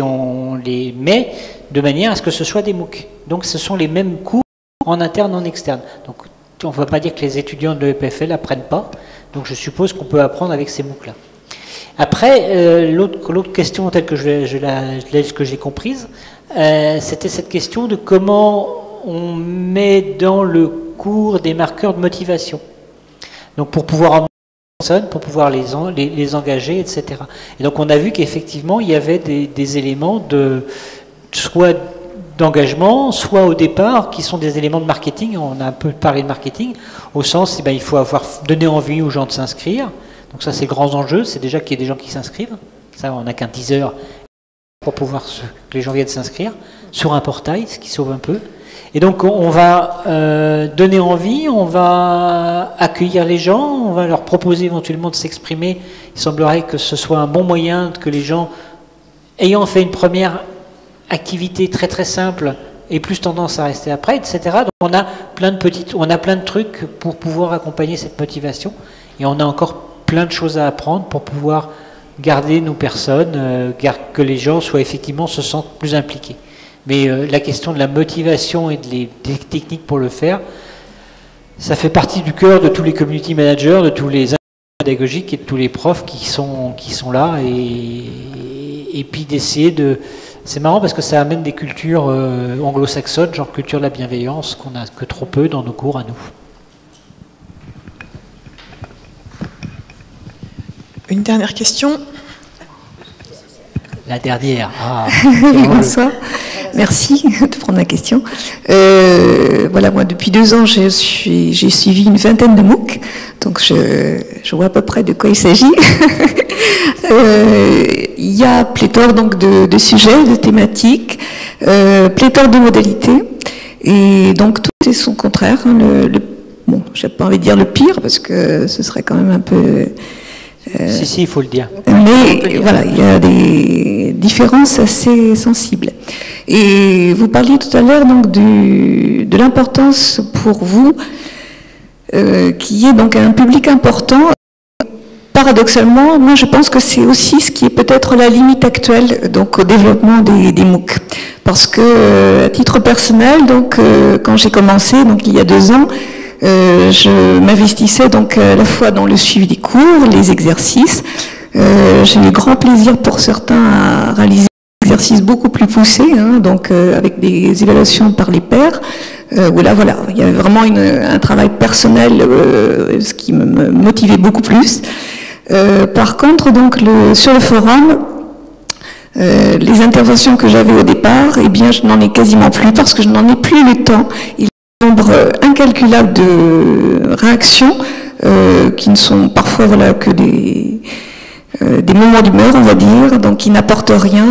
on les met de manière à ce que ce soit des MOOC. Donc ce sont les mêmes cours en interne, en externe. Donc on ne va pas dire que les étudiants de l'EPFL n'apprennent pas, donc je suppose qu'on peut apprendre avec ces MOOC-là. Après, l'autre question telle que que j'ai comprise, c'était cette question de comment on met dans le cours des marqueurs de motivation. Donc pour pouvoir emmener les personnes, pour pouvoir les engager, etc. Et donc on a vu qu'effectivement il y avait des éléments soit d'engagement, soit au départ, qui sont des éléments de marketing. On a un peu parlé de marketing, au sens, il faut avoir donné envie aux gens de s'inscrire. Donc ça, c'est le grand enjeu, c'est déjà qu'il y ait des gens qui s'inscrivent. Ça, on n'a qu'un teaser pour pouvoir que les gens viennent s'inscrire sur un portail, ce qui sauve un peu. Et donc, on va donner envie, on va accueillir les gens, on va leur proposer éventuellement de s'exprimer. Il semblerait que ce soit un bon moyen que les gens, ayant fait une première activité très très simple, aient plus tendance à rester après, etc. Donc, on a plein de trucs pour pouvoir accompagner cette motivation. Et on a encore plein de choses à apprendre pour pouvoir garder nos personnes, que les gens se sentent plus impliqués. Mais la question de la motivation et des techniques pour le faire, ça fait partie du cœur de tous les community managers, de tous les pédagogiques et de tous les profs qui sont là. Et puis d'essayer de... C'est marrant parce que ça amène des cultures anglo-saxonnes, genre culture de la bienveillance, qu'on n'a que trop peu dans nos cours à nous. Une dernière question. La dernière. Ah, bonsoir. Merci de prendre la question. Voilà, moi, depuis 2 ans, j'ai suivi une vingtaine de MOOC, donc je vois à peu près de quoi il s'agit. Il y a pléthore donc de sujets, de thématiques, pléthore de modalités, et donc tout est son contraire. Hein, bon, j'ai pas envie de dire le pire, parce que ce serait quand même un peu... Si, il faut le dire. Mais voilà, il y a des différences assez sensibles. Et vous parliez tout à l'heure donc de l'importance pour vous qu'il y ait donc un public important. Paradoxalement, moi je pense que c'est aussi ce qui est peut-être la limite actuelle donc au développement des MOOC. Parce que à titre personnel, donc quand j'ai commencé, donc il y a 2 ans, je m'investissais donc à la fois dans le suivi des cours, les exercices. J'ai eu grand plaisir pour certains à réaliser des exercices beaucoup plus poussés, hein, donc avec des évaluations par les pairs. Où là, voilà, il y avait vraiment un travail personnel, ce qui me motivait beaucoup plus. Par contre, donc sur le forum, les interventions que j'avais au départ, eh bien, je n'en ai quasiment plus parce que je n'en ai plus le temps. Un nombre incalculable de réactions qui ne sont parfois voilà, que des moments d'humeur, on va dire, donc qui n'apportent rien.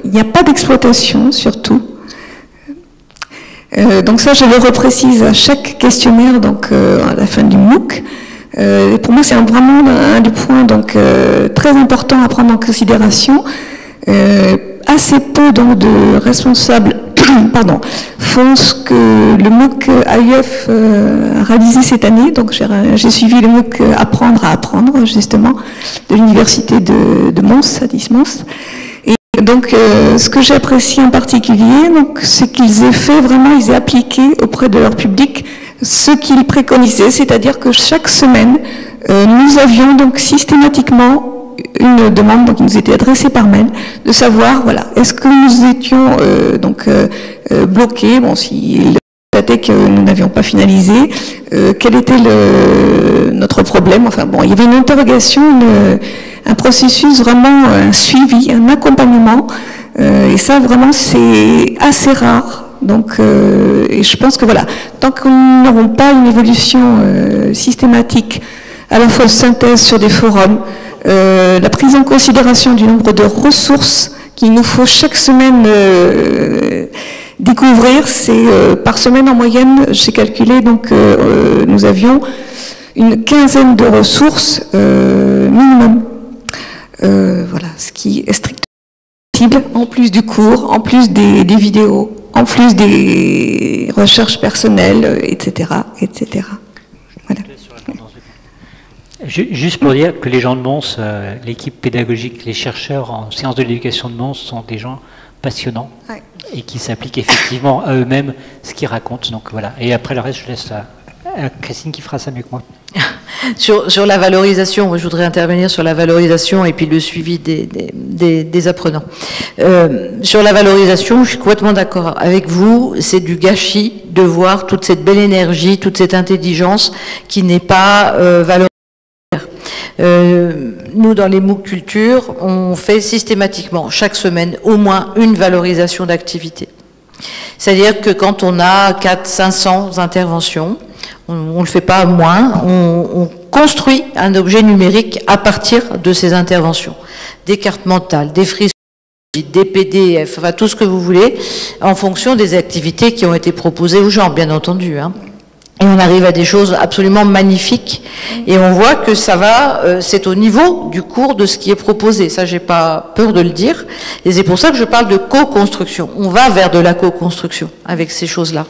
Il n'y a pas d'exploitation, surtout. Donc ça, je le reprécise à chaque questionnaire, donc à la fin du MOOC. Et pour moi, c'est vraiment un des points donc, très important à prendre en considération. Assez peu donc, de responsables font ce que le MOOC AUF a réalisé cette année. Donc j'ai suivi le MOOC Apprendre à apprendre, justement, de l'université de Mons, à Dis-Mons. Et donc ce que j'ai apprécié en particulier, c'est qu'ils aient fait vraiment, ils aient appliqué auprès de leur public ce qu'ils préconisaient, c'est-à-dire que chaque semaine, nous avions donc systématiquement une demande donc, qui nous était adressée par mail, de savoir, voilà, est-ce que nous étions bloqués, bon, s'il était que nous n'avions pas finalisé, quel était notre problème, enfin bon, il y avait une interrogation, un processus vraiment, un suivi, un accompagnement, et ça vraiment c'est assez rare. Donc, et je pense que voilà, tant que nous n'aurons pas une évolution systématique, à la fois de synthèse sur des forums, la prise en considération du nombre de ressources qu'il nous faut chaque semaine découvrir, c'est par semaine en moyenne, j'ai calculé, donc nous avions une quinzaine de ressources minimum. Voilà, ce qui est strictement possible, en plus du cours, en plus des vidéos, en plus des recherches personnelles, etc., etc. Voilà. Juste pour dire que les gens de Mons, l'équipe pédagogique, les chercheurs en sciences de l'éducation de Mons sont des gens passionnants et qui s'appliquent effectivement à eux-mêmes ce qu'ils racontent. Donc voilà. Et après le reste, je laisse à Christine qui fera ça mieux que moi. Sur la valorisation, moi je voudrais intervenir sur la valorisation et puis le suivi des apprenants. Sur la valorisation, je suis complètement d'accord avec vous, c'est du gâchis de voir toute cette belle énergie, toute cette intelligence qui n'est pas valorisée. Nous, dans les MOOC Culture, on fait systématiquement, chaque semaine, au moins une valorisation d'activité. C'est-à-dire que quand on a 400-500 interventions, on ne le fait pas moins, on construit un objet numérique à partir de ces interventions. Des cartes mentales, des frises, des PDF, enfin tout ce que vous voulez, en fonction des activités qui ont été proposées aux gens, bien entendu. Hein. Et on arrive à des choses absolument magnifiques. Et on voit que ça va, c'est au niveau du cours de ce qui est proposé. Ça, j'ai pas peur de le dire. Et c'est pour ça que je parle de co-construction. On va vers de la co-construction avec ces choses-là.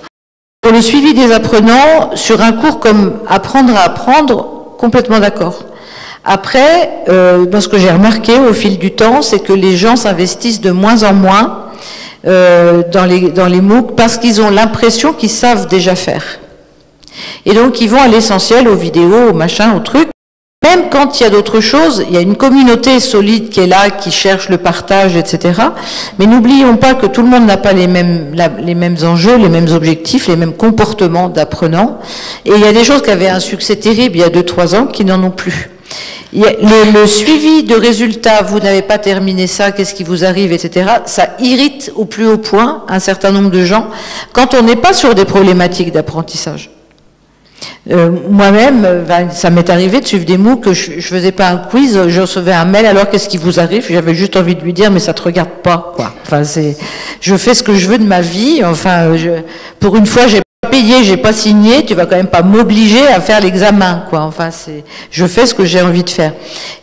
Pour le suivi des apprenants, sur un cours comme Apprendre à apprendre, complètement d'accord. Après, ce que j'ai remarqué au fil du temps, c'est que les gens s'investissent de moins en moins dans les MOOC parce qu'ils ont l'impression qu'ils savent déjà faire. Et donc, ils vont à l'essentiel, aux vidéos, aux machins, aux trucs. Même quand il y a d'autres choses, il y a une communauté solide qui est là, qui cherche le partage, etc. Mais n'oublions pas que tout le monde n'a pas les mêmes enjeux, les mêmes objectifs, les mêmes comportements d'apprenants. Et il y a des choses qui avaient un succès terrible il y a 2-3 ans qui n'en ont plus. Le suivi de résultats, vous n'avez pas terminé ça, qu'est-ce qui vous arrive, etc. Ça irrite au plus haut point un certain nombre de gens quand on n'est pas sur des problématiques d'apprentissage. Moi-même, ça m'est arrivé de suivre des MOOC que je faisais pas un quiz, je recevais un mail, alors qu'est-ce qui vous arrive? J'avais juste envie de lui dire, mais ça te regarde pas, quoi. Enfin, je fais ce que je veux de ma vie, enfin, pour une fois, j'ai pas payé, j'ai pas signé, tu vas quand même pas m'obliger à faire l'examen, quoi. Enfin, je fais ce que j'ai envie de faire.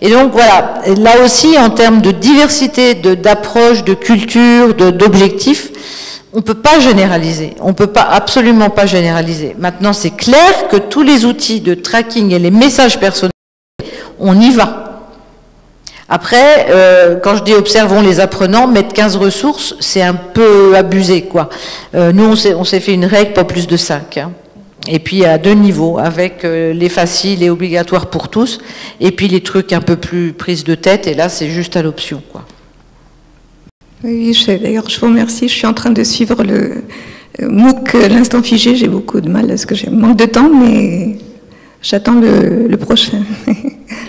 Et donc, voilà. Là aussi, en termes de diversité, d'approche, de culture, d'objectifs, on ne peut pas généraliser, on ne peut absolument pas généraliser. Maintenant, c'est clair que tous les outils de tracking et les messages personnels, on y va. Après, quand je dis observons les apprenants, mettre 15 ressources, c'est un peu abusé, quoi. Nous, on s'est fait une règle, pas plus de 5. Hein. Et puis à 2 niveaux, avec les faciles et obligatoires pour tous, et puis les trucs un peu plus prises de tête, et là, c'est juste à l'option, quoi. Oui, d'ailleurs, je vous remercie. Je suis en train de suivre le MOOC L'Instant Figé. J'ai beaucoup de mal parce que j'ai manque de temps, mais j'attends le prochain.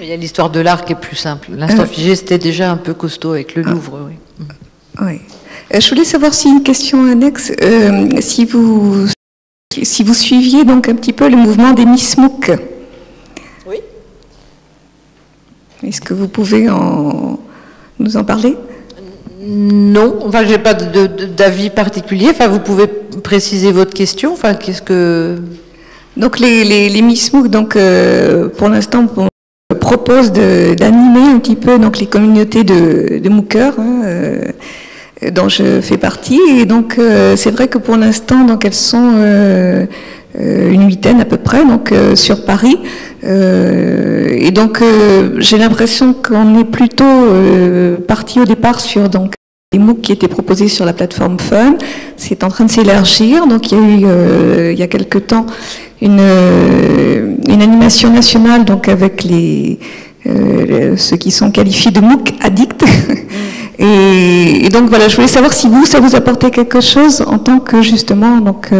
Il y a l'histoire de l'art qui est plus simple. L'Instant Figé, c'était déjà un peu costaud avec le Louvre. Oui. Oui. Je voulais savoir si une question annexe, si vous suiviez donc un petit peu le mouvement des Miss MOOC. Oui. Est-ce que vous pouvez nous en parler? Non, enfin, j'ai pas d'avis particulier. Enfin, vous pouvez préciser votre question. Enfin, qu'est-ce que... Donc, les Miss MOOC, donc, pour l'instant, proposent d'animer un petit peu donc, les communautés de MOOCeurs, hein, dont je fais partie. Et donc, c'est vrai que pour l'instant, donc, elles sont une 8aine à peu près, donc, sur Paris. Et donc, j'ai l'impression qu'on est plutôt parti au départ sur donc les MOOC qui étaient proposés sur la plateforme Fun. C'est en train de s'élargir. Donc, il y a eu il y a quelque temps une animation nationale donc avec ceux qui sont qualifiés de MOOC addicts. Et donc voilà, je voulais savoir si ça vous apportait quelque chose en tant que justement donc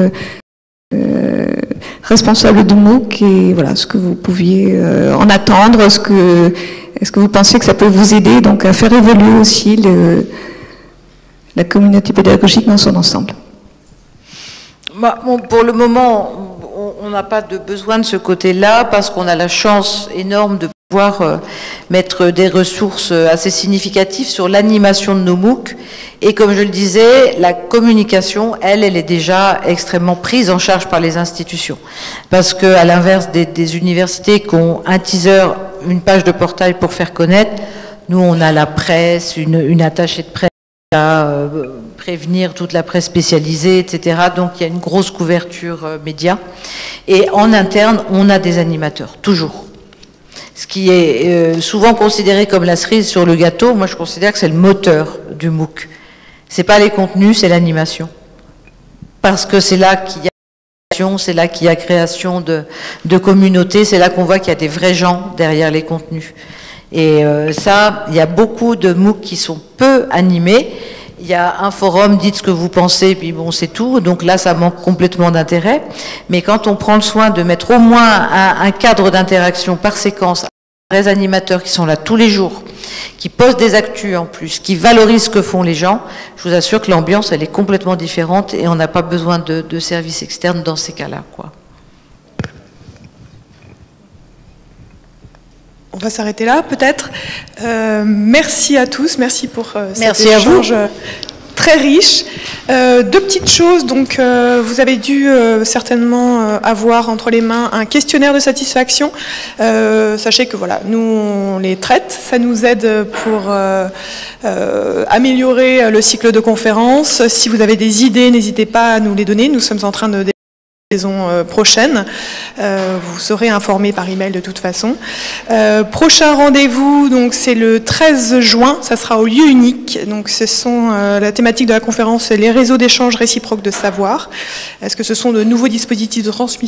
responsable de MOOC, et voilà ce que vous pouviez en attendre, est-ce que vous pensez que ça peut vous aider donc à faire évoluer aussi la communauté pédagogique dans son ensemble? Bon, pour le moment, on n'a pas de besoin de ce côté-là parce qu'on a la chance énorme de pouvoir mettre des ressources assez significatives sur l'animation de nos MOOC. Et comme je le disais, la communication, elle est déjà extrêmement prise en charge par les institutions. Parce qu'à l'inverse des universités qui ont un teaser, une page de portail pour faire connaître, nous on a la presse, une attachée de presse à prévenir toute la presse spécialisée, etc. Donc il y a une grosse couverture média. Et en interne, on a des animateurs, toujours. ce qui est souvent considéré comme la cerise sur le gâteau. Moi, je considère que c'est le moteur du MOOC. C'est pas les contenus, c'est l'animation. Parce que c'est là qu'il y a création, c'est là qu'il y a création de communautés, c'est là qu'on voit qu'il y a des vrais gens derrière les contenus. Et ça, il y a beaucoup de MOOC qui sont peu animés. Il y a un forum, dites ce que vous pensez, puis bon, c'est tout. Donc là, ça manque complètement d'intérêt. Mais quand on prend le soin de mettre au moins un cadre d'interaction par séquence, vrais animateurs qui sont là tous les jours, qui posent des actus en plus, qui valorisent ce que font les gens, je vous assure que l'ambiance, elle est complètement différente et on n'a pas besoin de services externes dans ces cas-là, quoi. On va s'arrêter là, peut-être. Merci à tous, merci pour cet échange très riche. Deux petites choses. Donc, vous avez dû certainement avoir entre les mains un questionnaire de satisfaction. Sachez que voilà, nous on les traite. Ça nous aide pour améliorer le cycle de conférence. Si vous avez des idées, n'hésitez pas à nous les donner. Nous sommes en train de saison prochaine. Vous serez informés par email de toute façon. Prochain rendez-vous, donc c'est le 13 juin, ça sera au lieu unique. Donc ce sont la thématique de la conférence, les réseaux d'échange réciproques de savoir. Est-ce que ce sont de nouveaux dispositifs de transmission